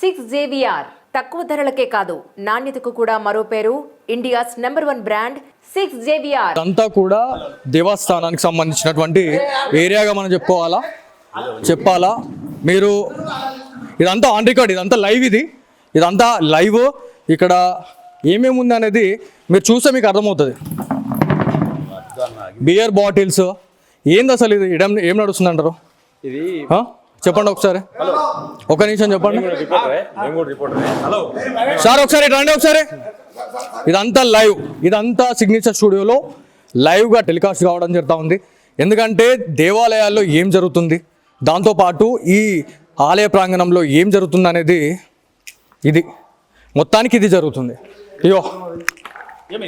Six JVR తక్కువ ధరలకే కాదు నాణ్యతకు కూడా మరో పేరు ఇండియాస్ #1 బ్రాండ్ సిక్స్ జేవిఆర్. అంతా కూడా దేవస్థానానికి సంబంధించినటువంటి ఏరియాగా మనం చెప్పాలా మీరు ఇదంతా ఆన్ రికార్డ్, ఇదంతా లైవ్, ఇదంతా లైవ్. ఇక్కడ ఏమేమి ఉంది అనేది మీరు చూస్తే మీకు అర్థమవుతుంది. బియర్ బాటిల్స్ ఏంది అసలు ఇది ఏం నడుస్తుంది అంటారు? ఇది చెప్పండి ఒకసారి, ఒక నిమిషం చెప్పండి సార్. ఒకసారి రండి ఒకసారి. ఇదంతా లైవ్, ఇదంతా సిగ్నేచర్ స్టూడియోలో లైవ్గా టెలికాస్ట్ కావడం జరుగుతూ ఉంది. ఎందుకంటే దేవాలయాల్లో ఏం జరుగుతుంది, దాంతోపాటు ఈ ఆలయ ప్రాంగణంలో ఏం జరుగుతుంది అనేది ఇది మొత్తానికి ఇది జరుగుతుంది. అయ్యో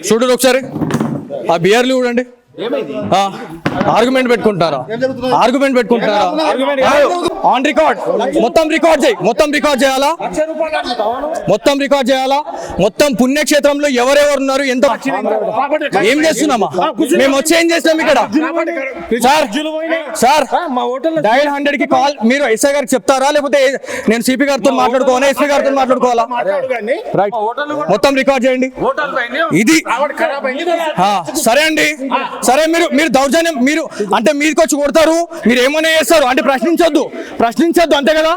చూడండి ఒకసారి, ఆ బియర్లు చూడండి. ఆర్గ్యుమెంట్ పెట్టుకుంటారా? ఆన్ రికార్డ్ మొత్తం రికార్డ్ చేయాలా? మొత్తం పుణ్యక్షేత్రంలో ఎవరెవరు ఉన్నారు, ఎంత ఏం చేస్తున్నామా మేము వచ్చి ఏం చేసినాం ఇక్కడ? సార్ డయల్ 100కి కాల్ మీరు ఎస్ఐ గారికి చెప్తారా, లేకపోతే నేను సిపి గారితో మాట్లాడుకోవాలా, ఎస్పీ గారితో మాట్లాడుకోవాలా? రైట్, మొత్తం రికార్డ్ చేయండి. ఇది సరే అండి, సరే. మీరు దౌర్జన్యం, మీరు అంటే మీదకి వచ్చి కొడతారు, మీరు ఏమైనా చేస్తారు అంటే ప్రశ్నించొద్దు అంతే కదా.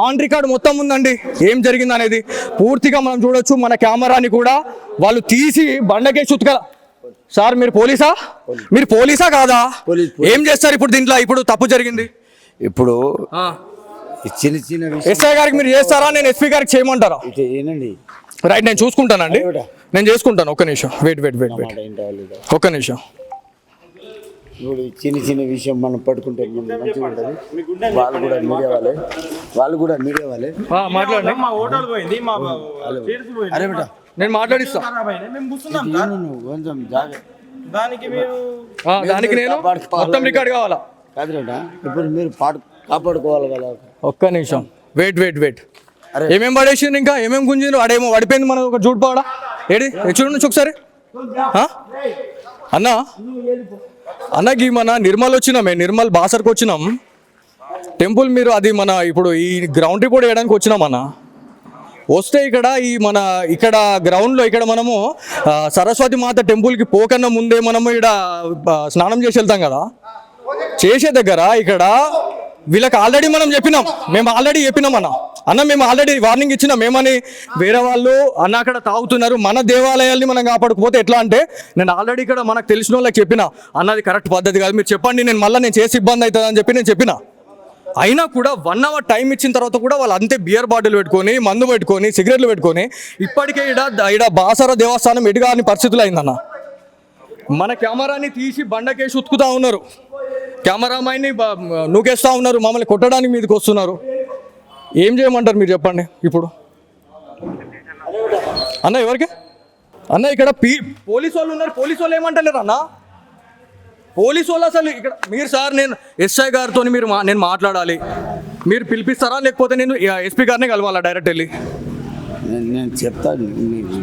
ఆన్ రికార్డ్ మొత్తం ఉందండి ఏం జరిగింది అనేది పూర్తిగా మనం చూడొచ్చు. మన కెమెరాని కూడా వాళ్ళు తీసి బండకేసి ఉతకల. సార్ మీరు పోలీసా కాదా? ఏం చేస్తారు ఇప్పుడు దీంట్లో? ఇప్పుడు తప్పు జరిగింది, ఇప్పుడు ఎస్ఐ గారికి మీరు చేస్తారా, నేను ఎస్పీ గారికి చేయమంటారా? రైట్, నేను చూసుకుంటానండి, నేను చేసుకుంటాను. ఒక్క నిమిషం వెయిట్, ఒక్క నిమిషం. ఇప్పుడు చిన్న విషయం మనం పట్టుకుంటే మంచిగా ఉంటుంది. వాళ్ళు కూడా మీడియా వాళ్ళే మాట్లాడండి. అరే బేటా నేను మాట్లాడిస్తా. కొంచెం దానికి నేను మొత్తం రికార్డ్ కావాలా? కాదురేటా, ఇప్పుడు మీరు కాపాడుకోవాలి కదా. ఒక్క నిమిషం వెయిట్. ఏమేం పడేసిండ్రు, ఇంకా ఏమేం గుంజిండ్రు? అడేమో పడిపోయింది మన ఒక జూట్ పావడా. ఏడి చూడండి ఒకసారి. అన్నకి మన నిర్మల్ బాసర్కి వచ్చినాం టెంపుల్. మీరు అది మన ఇప్పుడు ఈ గ్రౌండ్ రిపోర్ట్ వేయడానికి వచ్చినాం అన్న. వస్తే ఇక్కడ గ్రౌండ్లో ఇక్కడ మనము సరస్వతి మాత టెంపుల్కి పోకన్నా ముందే మనము ఇక్కడ స్నానం చేసి వెళ్తాం కదా. చేసే దగ్గర ఇక్కడ వీళ్ళకి ఆల్రెడీ మేము ఆల్రెడీ చెప్పినాం అన్న మేము ఆల్రెడీ వార్నింగ్ ఇచ్చినాం. మేమని వేరే వాళ్ళు అన్న అక్కడ తాగుతున్నారు, మన దేవాలయాల్ని మనం కాపాడుకోపోతే ఎట్లా అంటే నేను ఆల్రెడీ ఇక్కడ మనకు తెలిసిన వాళ్ళకి చెప్పిన అన్నది కరెక్ట్ పద్ధతి కాదు, మీరు చెప్పండి, నేను చేసి ఇబ్బంది అవుతుంది అని చెప్పి నేను చెప్పిన. అయినా కూడా 1 hour టైం ఇచ్చిన తర్వాత కూడా వాళ్ళు అంతే బియర్ బాటిల్ పెట్టుకొని, మందు పెట్టుకొని, సిగరెట్లు పెట్టుకొని ఇప్పటికే ఇక్కడ బాసర దేవస్థానం ఎటుగాని పరిస్థితులు అయిందన్న. మన కెమెరాని తీసి బండకేసి ఉతుకుతా ఉన్నారు, కెమెరామైన్ని నూకేస్తూ ఉన్నారు, మమ్మల్ని కొట్టడానికి మీదకి వస్తున్నారు. ఏం చేయమంటారు మీరు చెప్పండి ఇప్పుడు? అన్న ఎవరికి అన్న ఇక్కడ పోలీసు వాళ్ళు ఉన్నారు, పోలీసు వాళ్ళు ఏమంటలేరు అన్న. పోలీసు వాళ్ళు అసలు ఇక్కడ మీరు సార్ నేను ఎస్ఐ గారితో నేను మాట్లాడాలి, మీరు పిలిపిస్తారా లేకపోతే నేను ఎస్పీ గారిని కలవాలా డైరెక్ట్ వెళ్ళి? నేను చెప్తాను,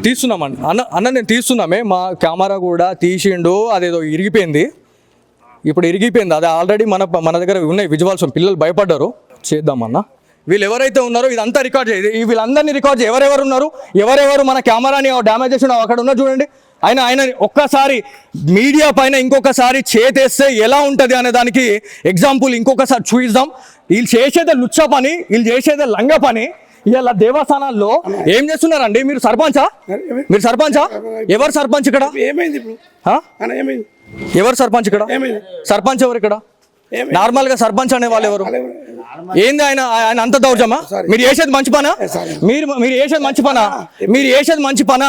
తీస్తున్నామండి అన్న నేను తీస్తున్నామే. మా కెమెరా కూడా తీసిండు, అదేదో ఇరిగిపోయింది, ఇప్పుడు ఇరిగిపోయింది. అది ఆల్రెడీ మన దగ్గర ఉన్నాయి విజువల్స్, పిల్లలు భయపడ్డారు. చేద్దామన్నా, వీళ్ళు ఎవరైతే ఉన్నారో ఇదంతా రికార్డ్ చేయాలి. వీళ్ళందరినీ రికార్డ్ చేయాలి. ఎవరెవరు మన కెమెరాని డ్యామేజ్ చేసిన అక్కడ ఉన్నారు చూడండి. ఆయన ఒక్కసారి మీడియా పైన ఇంకొకసారి చేతేస్తే ఎలా ఉంటుంది అనే దానికి ఎగ్జాంపుల్ ఇంకొకసారి చూపిద్దాం. వీళ్ళు చేసేదే లుచ్చ పని, వీళ్ళు చేసేదే లంగ పని. ఇలా దేవస్థానాల్లో ఏం చేస్తున్నారండి? మీరు సర్పంచా? ఎవరు సర్పంచ్ ఇక్కడ? ఎవరు సర్పంచ్ ఇక్కడ? సర్పంచ్ ఎవరు ఇక్కడ? నార్మల్ గా సర్పంచ్ అనే వాళ్ళు ఎవరు? ఏంది ఆయన అంత దౌర్జమా? మీరు చేసేది మంచి పనా? మీరు చేసేది మంచి పనా?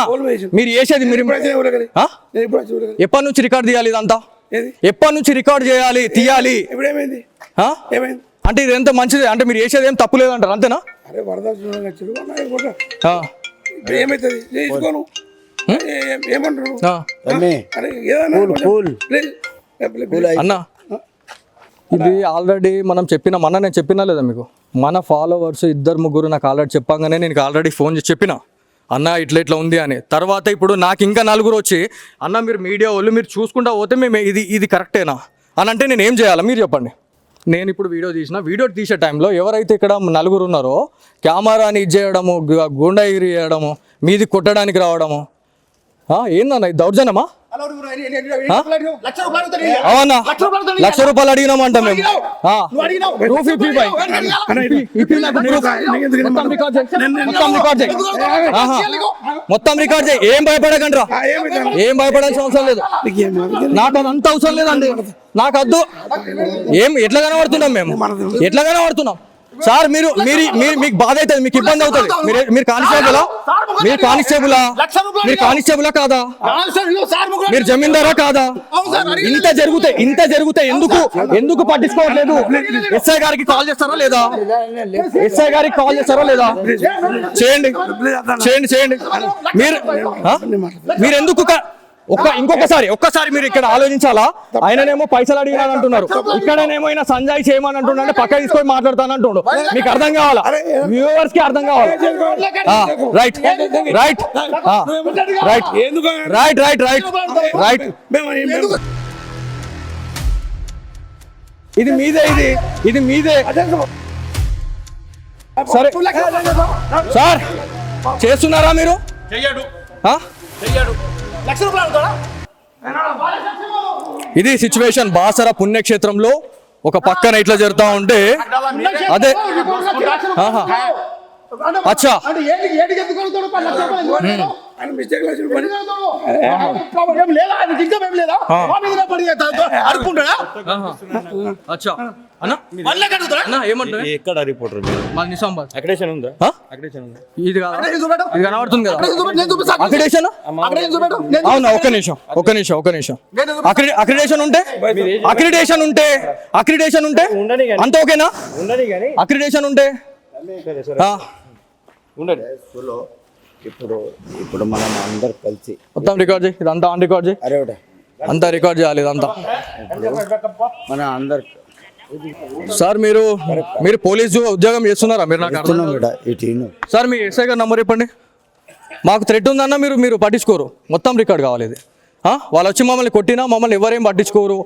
ఎప్పటి నుంచి రికార్డ్ తీయాలి ఇదంతా? ఎప్పటి నుంచి రికార్డ్ తీయాలి? అంటే ఇది ఎంత మంచిది అంటే మీరు చేసేది ఏం తప్పు లేదంటారు అంతేనా? అన్న ఇది ఆల్రెడీ మనం నేను చెప్పినా లేదా మీకు? మన ఫాలోవర్స్ 2-3 నాకు ఆల్రెడీ చెప్పగానే నేను ఆల్రెడీ ఫోన్ చేసి చెప్పిన అన్న ఇట్లా ఉంది అని. తర్వాత ఇప్పుడు నాకు ఇంకా 4 వచ్చి అన్న మీరు మీడియా వాళ్ళు మీరు చూసుకుంటా పోతే మేము ఇది కరెక్టేనా అని అంటే నేను ఏం చేయాలి మీరు చెప్పండి. నేను ఇప్పుడు వీడియో తీసే టైంలో ఎవరైతే ఇక్కడ నలుగురు ఉన్నారో కెమెరాని ఇది చేయడము గుండాగిరి చేయడము మీది కొట్టడానికి రావడము ఏందన్న ఇది దౌర్జన్యమా అవునా ₹1,00,000 అడిగినామంట మేము 255 మొత్తం రికార్డ్ చేయి ఏం భయపడకండి రా ఏం భయపడాల్సిన అవసరం లేదు నాకు అదంత అవసరం లేదండి నాకు వద్దు ఏం ఎట్లా కనబడుతున్నాం మేము ఎట్లా కనబడుతున్నాం సార్ మీరు మీరు మీరు మీకు బాధ అవుతుంది మీకు ఇబ్బంది అవుతుంది మీరు కానిస్టేబులా కాదా మీరు జమీందారా కాదా ఇంత జరిగితే ఎందుకు పట్టించుకోవట్లేదు ఎస్ఐ గారికి కాల్ చేస్తారా లేదా చేయండి మీరు ఎందుకు ఒక్కసారి మీరు ఇక్కడ ఆలోచించాలా ఆయననేమో పైసలు అడిగినాను అంటున్నారు ఇక్కడనేమో ఆయన సంజయ్ చేయమని అంటున్నాడు పక్క తీసుకొని మాట్లాడతానంటుండు మీకు అర్థం కావాలా వ్యూవర్స్ కి అర్థం కావాలా రైట్ ఇది మీదే సరే సార్ చేస్తున్నారా మీరు ఇది సిచ్యువేషన్ బాసర పుణ్యక్షేత్రంలో ఒక పక్కన ఇట్లా జరుగుతా ఉంటే అదే అచ్చా ఎక్కడ రిపోర్టర్ అక్రిడేషన్ ఉందా ఇది కనబడుతుంది కదా అవునా ఒక్క నిమిషం అక్రిడేషన్ ఉంటే అంత ఓకేనా అక్రిడేషన్ ఉంటే ఇప్పుడు మనం అందరు కలిసి మొత్తం రికార్డ్ చేయి ఇదంతా ఆన్ రికార్డ్ చేయి అంతా రికార్డ్ చేయాలి ఇదంతా మన అందరు సార్ మీరు పోలీసు ఉద్యోగం చేస్తున్నారా మీరు నాకు సార్ మీ ఎస్ఐ గారి నంబర్ చెప్పండి మాకు థ్రెట్ ఉందన్న మీరు పట్టించుకోరు మొత్తం రికార్డ్ కావాలి ఇది వాళ్ళు వచ్చి మమ్మల్ని కొట్టినా మమ్మల్ని ఎవరేం పట్టించుకోరు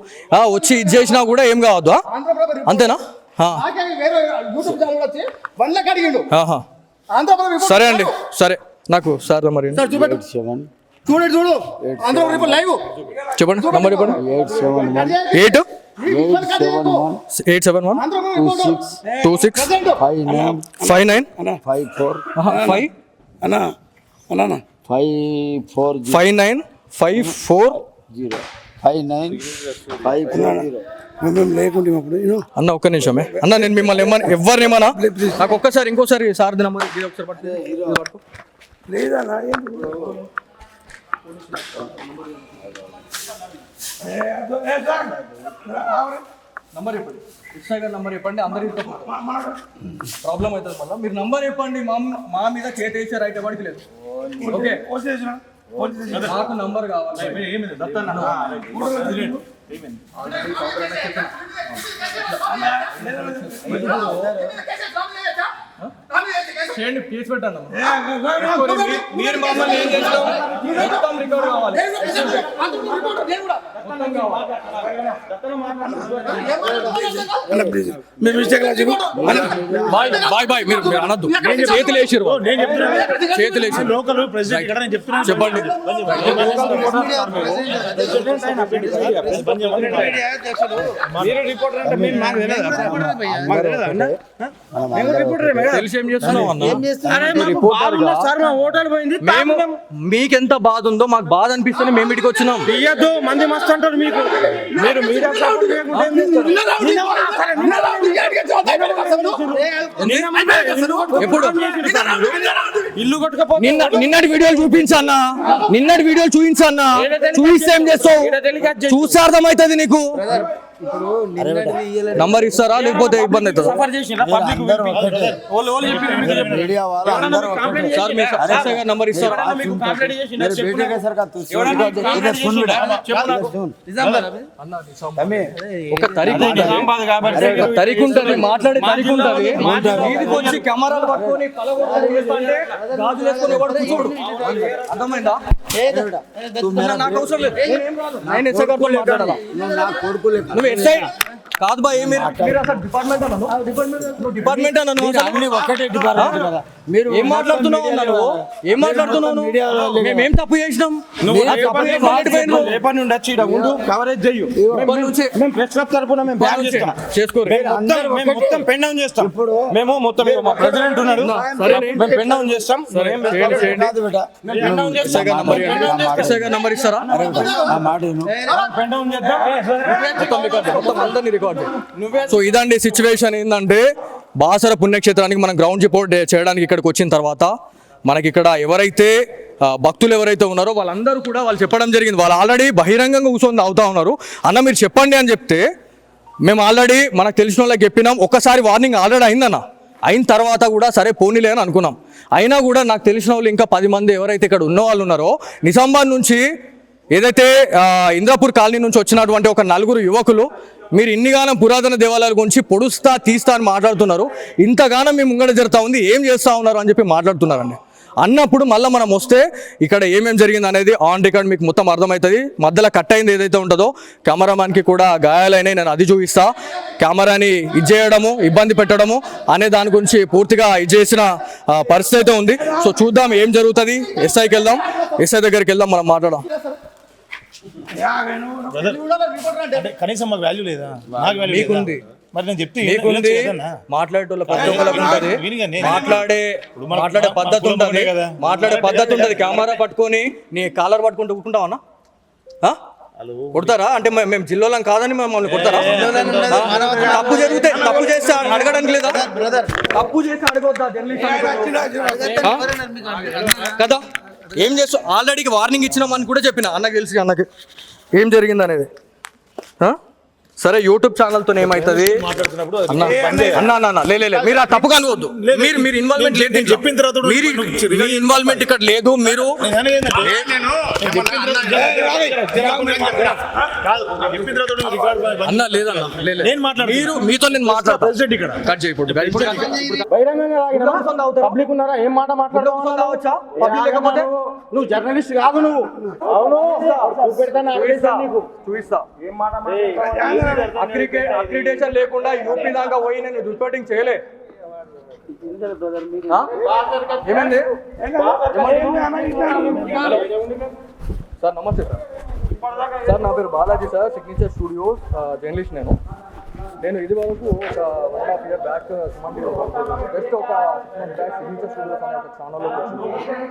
వచ్చి ఇది చేసినా కూడా ఏం కావద్దు అంతేనా సరే అండి సరే నాకు సార్ మరి చెప్పండి నంబర్ చెప్పండి 8954 లేకుంటే అన్న ఒక్క నిమిషమే అన్న నేను మిమ్మల్ని ఎవరినేమన్నా నాకు ఒక్కసారి ఇంకోసారి సార్ నంబర్ నంబర్ చెప్పండి ఎస్ఐ గారి నంబర్ చెప్పండి అందరికి ప్రాబ్లం అవుతుంది మళ్ళీ మీరు నంబర్ చెప్పండి మా మీద చేసి రైట్ ఎవరికి లేదు ఓకే నాకు నంబర్ కావాలి చేయండి కేసు పెట్టండి మీరు మమ్మల్ని ఏం చేస్తాం మొత్తం రికవర్ కావాలి బాయ్ మీరు అనద్దు చేతులు వేసారు చెప్పండి తెలిసి ఏం చేస్తున్నావు అన్న మీకెంత బాధ ఉందో మాకు బాధ అనిపిస్తుంది మేము ఇటుకి వచ్చినాం మంది మస్తు అంటారు మీకు మీరు ఎప్పుడు ఇల్లు నిన్నటి వీడియోలు చూపించన్నా చూపిస్తే ఏం చేస్తావు చూస్తే అర్థమవుతుంది నీకు నంబర్ ఇస్తారా లేకపోతే ఇబ్బంది అవుతుంది నంబర్ ఇస్తారా ఒక తరికు ఉంటుంది మాట్లాడే తరికు ఉంటుంది వచ్చి కెమెరాలు పట్టుకొని గాజులు వేసుకొని కూడా కూర్చోడు అర్థమైందా నాకు అవసరం లేదు నేను ఎస్ఐ గారితో మాట్లాడాలా నువ్వు ఎస్ఐ కాదు బాయ్ మీరు అసలు డిపార్ట్మెంట్ అన్నాను నువ్వు డిపార్ట్మెంట్ అన్నాను అన్ని ఒక్కటే డిపార్ట్మెంట్ కదా. మీరు ఏం మాట్లాడుతున్నావు అన్నాను ఏం మాట్లాడుతున్నావు మేమేం తప్పు చేసినాం ఏ పని ఉండొచ్చు ఈడ ఉండు కవరేజ్ చెయ్యు మేము ప్రెస్ క్లబ్ తరపున మేము బ్యాన్ చేస్తాం చేసుకోరు మేము మొత్తం పెన్ డౌన్ చేస్తాం మేము మొత్తం మా ప్రెసిడెంట్ ఉన్నాడు మేము పెన్ డౌన్ చేస్తాం కాదు బిడ్డ. ఎస్ఐ గారు నంబర్ ఇస్తారా ఆ మాట విను. పెన్ డౌన్ చేద్దాం మొత్తం అందరినీ రికార్డ్ సో ఇదండి సిచ్యువేషన్ ఏంటంటే బాసర పుణ్యక్షేత్రానికి మనం గ్రౌండ్ రిపోర్ట్ చేయడానికి ఇక్కడికి వచ్చిన తర్వాత మనకి ఇక్కడ ఎవరైతే భక్తులు ఎవరైతే ఉన్నారో వాళ్ళందరూ కూడా వాళ్ళు చెప్పడం జరిగింది. వాళ్ళు ఆల్రెడీ బహిరంగంగా కూర్చొని అవుతా ఉన్నారు. అన్న మీరు చెప్పండి అని చెప్తే మేము ఆల్రెడీ మనకు తెలిసిన వాళ్ళకి చెప్పినాం. ఒక్కసారి వార్నింగ్ ఆల్రెడీ అయిందన్న, అయిన తర్వాత కూడా సరే పోనీలే అని అనుకున్నాం. అయినా కూడా నాకు తెలిసిన వాళ్ళు ఇంకా 10 మంది ఎవరైతే ఇక్కడ ఉన్న వాళ్ళు ఉన్నారో నిజామాబాద్ నుంచి ఏదైతే ఇంద్రాపూర్ కాలనీ నుంచి వచ్చినటువంటి ఒక 4 యువకులు మీరు ఇన్నిగానం పురాతన దేవాలయాల గురించి పొడుస్తా తీస్తా అని మాట్లాడుతున్నారు. ఇంతగానం మీ ముంగడ జరుగుతూ ఉంది, ఏం చేస్తూ ఉన్నారు అని చెప్పి మాట్లాడుతున్నారండి. అన్నప్పుడు మళ్ళీ మనం వస్తే ఇక్కడ ఏమేమి జరిగింది అనేది ఆన్ రికార్డ్ మీకు మొత్తం అర్థమవుతుంది. మధ్యలో కట్ అయింది ఏదైతే ఉంటుందో కెమెరామ్యాన్కి కూడా గాయాలైనాయి, నేను అది చూపిస్తా. కెమెరాని చేయడము ఇబ్బంది పెట్టడము అనే దాని గురించి పూర్తిగా చేసిన పరిస్థితి అయితే ఉంది. సో చూద్దాం ఏం జరుగుతుంది. ఎస్ఐకి వెళ్దాం, ఎస్ఐ దగ్గరికి వెళ్దాం, మనం మాట్లాడదాం. కనీసం మాకు వాల్యూ లేదా? నాకు వాల్యూ మీకుంది, మరి నేను చెప్తే మీకుంది. మాట్లాడేటోళ్ళ ప్రతి ఒక్కరికి ఉంటుంది, మాట్లాడే పద్ధతి ఉంటుంది, మాట్లాడే పద్ధతి ఉంటుంది. కెమెరా పట్టుకొని నీ కాలర్ పట్టుకుంటూ కూర్చుంటావన్నా కొడతారా? అంటే మేము జిల్లాలో కాదని మమ్మల్ని కొడతారా? తప్పు జరిగితే తప్పు చేస్తే అడగడానికి లేదా? తప్పు చేసి అడగొద్దా కదా? ఏం చేస్తా ఆల్రెడీ వార్నింగ్ ఇచ్చినామని కూడా చెప్పిన అన్నకి తెలిసి అన్నకి ఏం జరిగింది అనేది. సరే యూట్యూబ్ ఛానల్తో ఏమవుతుంది అన్న లే మీరు ఆ తప్పుగా అనుకోవద్దు. మీరు ఇన్వాల్వ్మెంట్ లేదు, చెప్పిన తర్వాత మీరు ఇన్వాల్వ్మెంట్ ఇక్కడ లేదు. మీరు అన్న లేదన్న మీరు మీతో నేను మాట్లాడతాను. కట్ చేయకూడదు. పబ్లిక్ ఉన్నారా? ఏం మాట మాట్లాడవచ్చా? పబ్లిక్ లేకపోతే నువ్వు జర్నలిస్ట్ కాదు. నువ్వు అవును చూపిస్తా. ఏం మాట అక్రిడేషన్ లేకుండా యూపీ దాకా పోయి నేను రిపోర్టింగ్ చేయలే. ఏమైంది సార్? నమస్తే సార్, నా పేరు Balaji sir, signature studios journalist. నేను ఇది వరకు ఒక 1.5 year బ్యాక్ జస్ట్ ఒక 6 months బ్యాక్ సిగ్నేచర్ స్టూడియోస్ అనే ఒక ఛానల్లోకి వచ్చింది.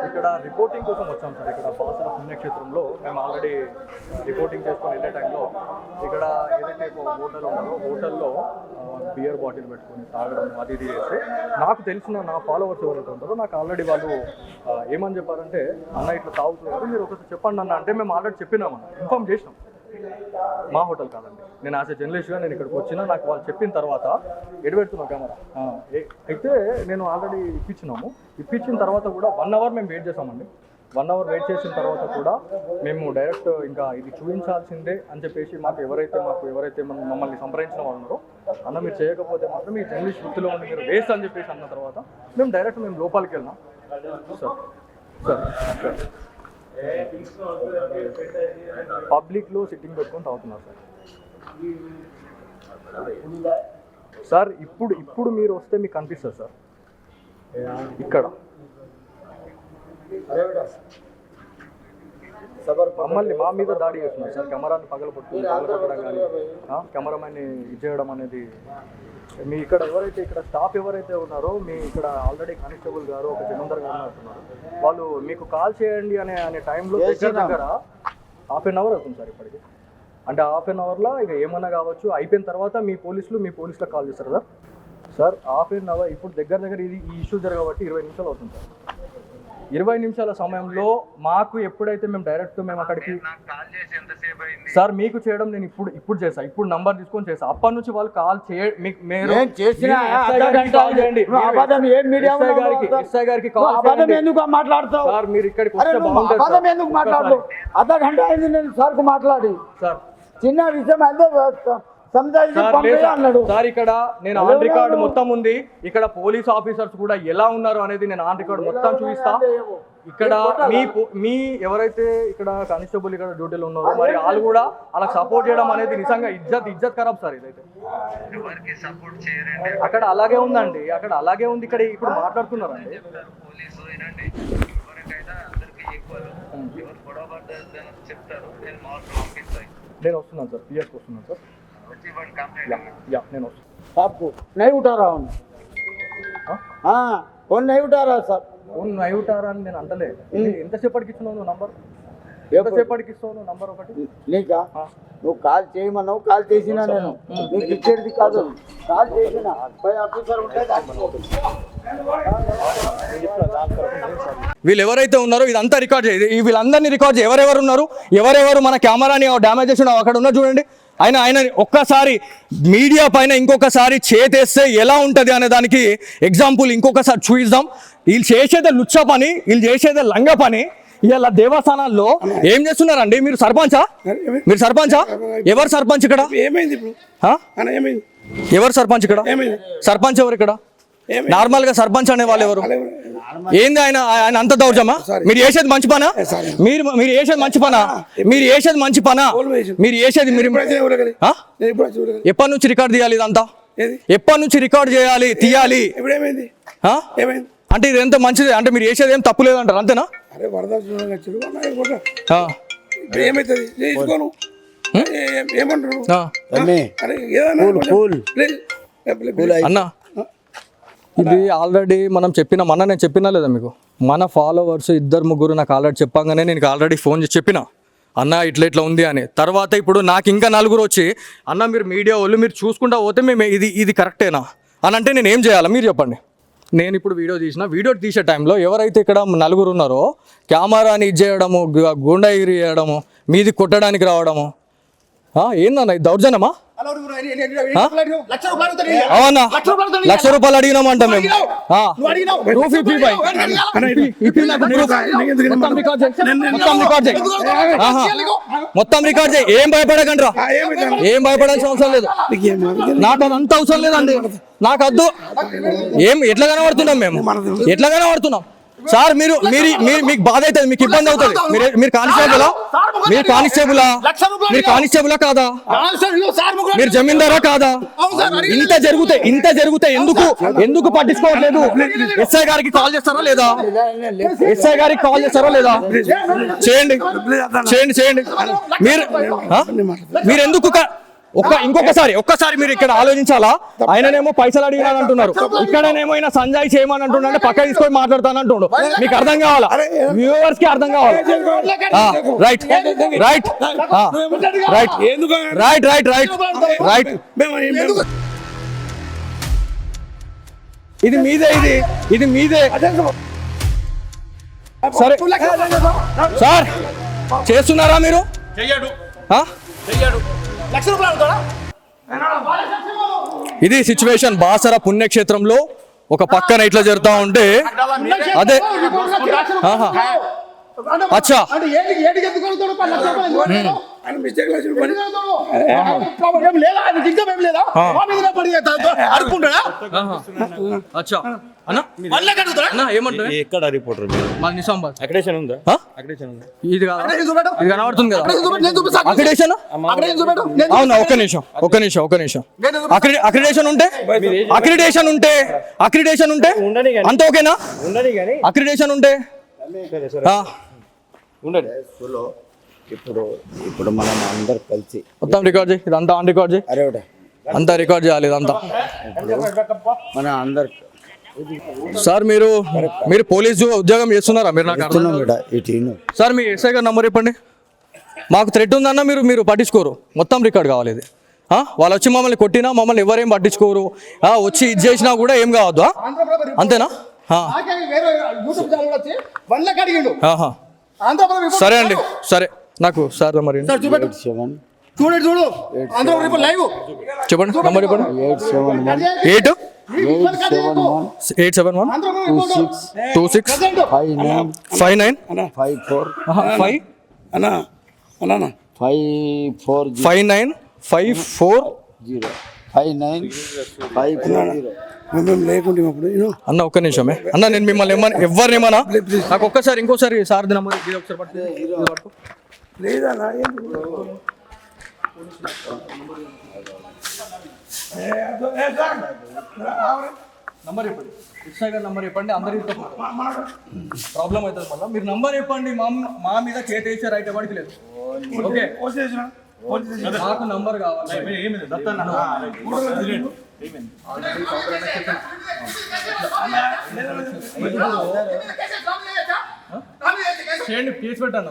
ఇక్కడ రిపోర్టింగ్ కోసం వచ్చాం సార్. ఇక్కడ బాసర పుణ్యక్షేత్రంలో మేము ఆల్రెడీ రిపోర్టింగ్ చేసుకొని వెళ్ళే టైంలో ఇక్కడ ఏదైతే ఒక హోటల్ ఉన్నదో హోటల్లో బియర్ బాటిల్ పెట్టుకొని తాగడం అది ఇది చేస్తే నాకు తెలిసిన నా ఫాలోవర్స్ ఎవరైతే ఉంటారో నాకు ఆల్రెడీ వాళ్ళు ఏమని చెప్పారంటే అన్న ఇట్లా తాగుతున్నారు, మీరు ఒకసారి చెప్పండి అన్న అంటే మేము ఆల్రెడీ చెప్పినామన్న, ఇన్ఫార్మ్ చేసినాం. మా హోటల్ కాదండి, నేను యాజ్ ఎ జర్నలిస్ట్గా నేను ఇక్కడికి వచ్చినా నాకు వాళ్ళు చెప్పిన తర్వాత ఎడబెడుతున్నా కెమెరా అయితే నేను ఆల్రెడీ ఇప్పించిన తర్వాత కూడా 1 hour మేము వెయిట్ చేసామండి. 1 hour వెయిట్ చేసిన తర్వాత కూడా మేము డైరెక్ట్ ఇంకా ఇది చూపించాల్సిందే అని చెప్పేసి మాకు ఎవరైతే మమ్మల్ని సంప్రదించిన వాళ్ళు ఉన్నారో అన్న మీరు చేయకపోతే మాత్రం మీ జర్నలిస్ట్ వృత్తిలో ఉండి మీరు వేస్ట్ అని చెప్పేసి అన్న తర్వాత మేము లోపలికి వెళ్ళినాం. సార్ పబ్లిక్లో సిట్టింగ్ పెట్టుకొని తాగుతున్నారు సార్. ఇప్పుడు మీరు వస్తే మీకు కనిపిస్తుంది సార్. ఇక్కడ మమ్మల్ని మా మీద దాడి చేస్తున్నారు సార్. కెమెరాని పగలగొట్టడం కానీ కెమెరామెన్ని ఇచ్చేయడం అనేది మీ ఇక్కడ ఎవరైతే ఇక్కడ స్టాఫ్ ఎవరైతే ఉన్నారో మీ ఇక్కడ ఆల్రెడీ కానిస్టేబుల్ గారు ఒక జమీందార్ గారు అంటున్నారు, వాళ్ళు మీకు కాల్ చేయండి అనే టైంలో దగ్గర 1/2 hour అవుతుంది సార్ ఇప్పటికి. అంటే 1/2 hourలో ఇక ఏమన్నా కావచ్చు. అయిపోయిన తర్వాత మీ పోలీసులకు కాల్ చేస్తారు సార్. 1/2 hour ఇప్పుడు దగ్గర ఈ ఇష్యూ జరగబట్టి 20 నిమిషాలు అవుతుంది సార్. 20 నిమిషాల సమయంలో మాకు ఎప్పుడైతే మేము అక్కడికి సార్ మీకు చేయడం నేను ఇప్పుడు చేసా, ఇప్పుడు నంబర్ తీసుకొని చేసా. అప్పటి నుంచి వాళ్ళు కాల్ చేయండి సార్. మీరు ఇక్కడికి మాట్లాడి సార్ చిన్న విషయం సార్ ఇక్కడ నేను ఆన్ రికార్డ్ మొత్తం ఉంది. ఇక్కడ పోలీస్ ఆఫీసర్స్ కూడా ఎలా ఉన్నారు అనేది నేను ఆన్ రికార్డ్ మొత్తం చూపిస్తా. ఇక్కడ మీ ఎవరైతే ఇక్కడ కానిస్టేబుల్ ఇక్కడ డ్యూటీలో ఉన్నారో మరి వాళ్ళు కూడా అలా సపోర్ట్ చేయడం అనేది నిజంగా ఇజ్జత్ ఖరాబ్ సార్ ఇదైతే. ఎవరికి సపోర్ట్ చేయరండి. అక్కడ అలాగే ఉందండి, అక్కడ అలాగే ఉంది. ఇక్కడ ఇప్పుడు మాట్లాడుతున్నారండి పోలీసు వినండి, ఎవరికైనా అందరికి ఈక్వల్. ఎవరు గొడవ పడ్డారని చెప్తారు, నేను మార్క్స్ పంపిస్తాను. నేను వస్తున్నాను సార్, పిఎస్కి వస్తున్నాను సార్. వచ్చి వాడు కంప్లైంట్ యా నేను వస్తున్నాను. आपको नहीं उठा रहा हूँ हाँ फोन नहीं उठा रहा साहब ఫోన్ నైవుటారా అని నేను అంటలే. ఎంతసేపటికి ఇస్తున్నావు నువ్వు నంబర్? ఎంతసేపటికి ఇస్తావు నువ్వు నంబర్ ఒకటి? నీకా నువ్వు కాల్ చేయమన్నావు, కాల్ చేసినా నేను నీకు ఇచ్చేది కాదు. కాల్ చేసిన పై ఆఫీసర్ ఉంటే వీళ్ళు ఎవరైతే ఉన్నారో ఇదంతా రికార్డ్ చేయాలి. వీళ్ళందరినీ రికార్డ్ చేయి. ఎవరెవరు ఉన్నారు, ఎవరెవరు మన కెమెరాని డ్యామేజ్ చేసిన అక్కడ ఉన్నారు చూడండి. ఆయన ఒక్కసారి మీడియా పైన ఇంకొకసారి చేతేస్తే ఎలా ఉంటుంది అనే దానికి ఎగ్జాంపుల్ ఇంకొకసారి చూపిద్దాం. వీళ్ళు చేసేదే లుచ్చ పని, వీళ్ళు చేసేదే లంగ పని. ఇలా దేవస్థానాల్లో ఏం చేస్తున్నారండి? మీరు సర్పంచా? మీరు సర్పంచా? ఎవరు సర్పంచ్ ఇక్కడ? ఏమైంది ఇప్పుడు? ఏమైంది? ఎవరు సర్పంచ్ ఇక్కడ? సర్పంచ్ ఎవరు ఇక్కడ? నార్మల్ గా సర్పంచ్ అనే వాళ్ళు ఎవరు? ఏంది ఆయన అంత దౌర్జమా? మీరు చేసేది మంచి పనా? మీరు చేసేది మంచి పనా? మీరు చేసేది మంచి పనా? మీరు చేసేది మీరు ఎప్పటి నుంచి రికార్డ్ తీయాలి? ఇదంతా ఎప్పటి నుంచి రికార్డ్ చేయాలి, తీయాలి? అంటే ఇది ఎంత మంచిది అంటే మీరు చేసేది ఏం తప్పు లేదంటారు, అంతేనా? అన్నా ఇది ఆల్రెడీ మనం నేను చెప్పినా లేదా మీకు? మన ఫాలోవర్స్ 2-3 నాకు ఆల్రెడీ చెప్పంగానే నేను ఆల్రెడీ ఫోన్ చేసి చెప్పిన, అన్న ఇట్లా ఉంది అని. తర్వాత ఇప్పుడు నాకు ఇంకా 4 వచ్చి, అన్న మీరు మీడియా వాళ్ళు మీరు చూసుకుంటా పోతే మేము ఇది కరెక్టేనా అని అంటే నేను ఏం చేయాలి మీరు చెప్పండి. నేను ఇప్పుడు వీడియో తీసే టైంలో ఎవరైతే ఇక్కడ 4 ఉన్నారో కెమెరాని ఇది చేయడము, గుండాగిరి చేయడము, మీది కొట్టడానికి రావడము, ఏందన్న ఇది దౌర్జన్యమా? అవునా? ₹1,00,000 అడిగినామంట మేము. మొత్తం రికార్డ్ చేయి. ఏం భయపడకండి, ఏం భయపడాల్సిన అవసరం లేదు. నాకు అదంత అవసరం లేదండి, నాకు వద్దు. ఎట్లా కనబడుతున్నాం మేము? ఎట్లా కనబడుతున్నాం సార్? మీకు బాధ అవుతుంది, మీకు ఇబ్బంది అవుతుంది. మీరు కానిస్టేబులా కాదా? మీరు జమీందారా కాదా? ఇంత జరిగితే ఎందుకు పట్టించుకోవట్లేదు? ఎస్ఐ గారికి కాల్ చేస్తారా లేదా? చేయండి. మీరు ఎందుకు ఒక్కసారి మీరు ఇక్కడ ఆలోచించాలా? ఆయననేమో పైసలు అడిగినాను అంటున్నారు, ఇక్కడనేమో ఆయన సంజయ్ చేయమని అంటున్నాడు, పక్క తీసుకొని మాట్లాడతాను అంటుండు. మీకు అర్థం కావాలా? వ్యూవర్స్ కి అర్థం కావాలా? రైట్. ఇది మీదే. సరే సార్, చేస్తున్నారా మీరు? ఇది సిచ్యువేషన్ బాసర పుణ్యక్షేత్రంలో ఒక పక్కన ఇట్లా జరుగుతూ ఉంటే అదే అచ్చా ఎక్కడ రిపోర్టర్ అక్రిడేషన్ ఉందా? ఇది కనబడుతుంది కదా అక్రిడేషన్? అవునా? ఒక్క నిమిషం. అక్రిడేషన్ ఉంటే అంత ఓకేనా? అక్రిడేషన్ ఉంటే ఇప్పుడు మనం అందరు కలిసి మొత్తం రికార్డ్ చేయి. ఇదంతా ఆన్ రికార్డ్ చేయి. అంతా రికార్డ్ చేయాలి ఇదంతా. మన అందరు సార్ మీరు పోలీసు ఉద్యోగం చేస్తున్నారా? మీరు నాకు సార్ మీ ఎస్ఐ గారు నంబర్ చెప్పండి. మాకు థ్రెట్ ఉందన్న మీరు పట్టించుకోరు. మొత్తం రికార్డ్ కావాలి ఇది. వాళ్ళు వచ్చి మమ్మల్ని కొట్టినా మమ్మల్ని ఎవరేం పట్టించుకోరు. వచ్చి ఇది చేసినా కూడా ఏం కావద్దు, అంతేనా? సరే అండి, సరే. నాకు సార్ మరి చెప్పండి, నంబర్ చెప్పండి. 871265954 5954 మేము లేకుంటే అప్పుడు అన్న ఒక్క నిమిషమే అన్న, నేను మిమ్మల్ని ఎవరిని ఏమన్నా నాకు ఒక్కసారి ఇంకోసారి సార్ నెంబర్ ఒకసారి పట్టుకో. లేదన్నా నంబర్ చెప్పండి, ఎస్ఐ గారి నంబర్ చెప్పండి, అందరికి ప్రాబ్లం అవుతుంది మళ్ళీ. మీరు నంబర్ చెప్పండి, మా మీద చేతి వేసే రైట్ ఎవరికి లేదు. ఓకే, నాకు నంబర్ కావాలి. చేయండి, కేసు పెట్టండి.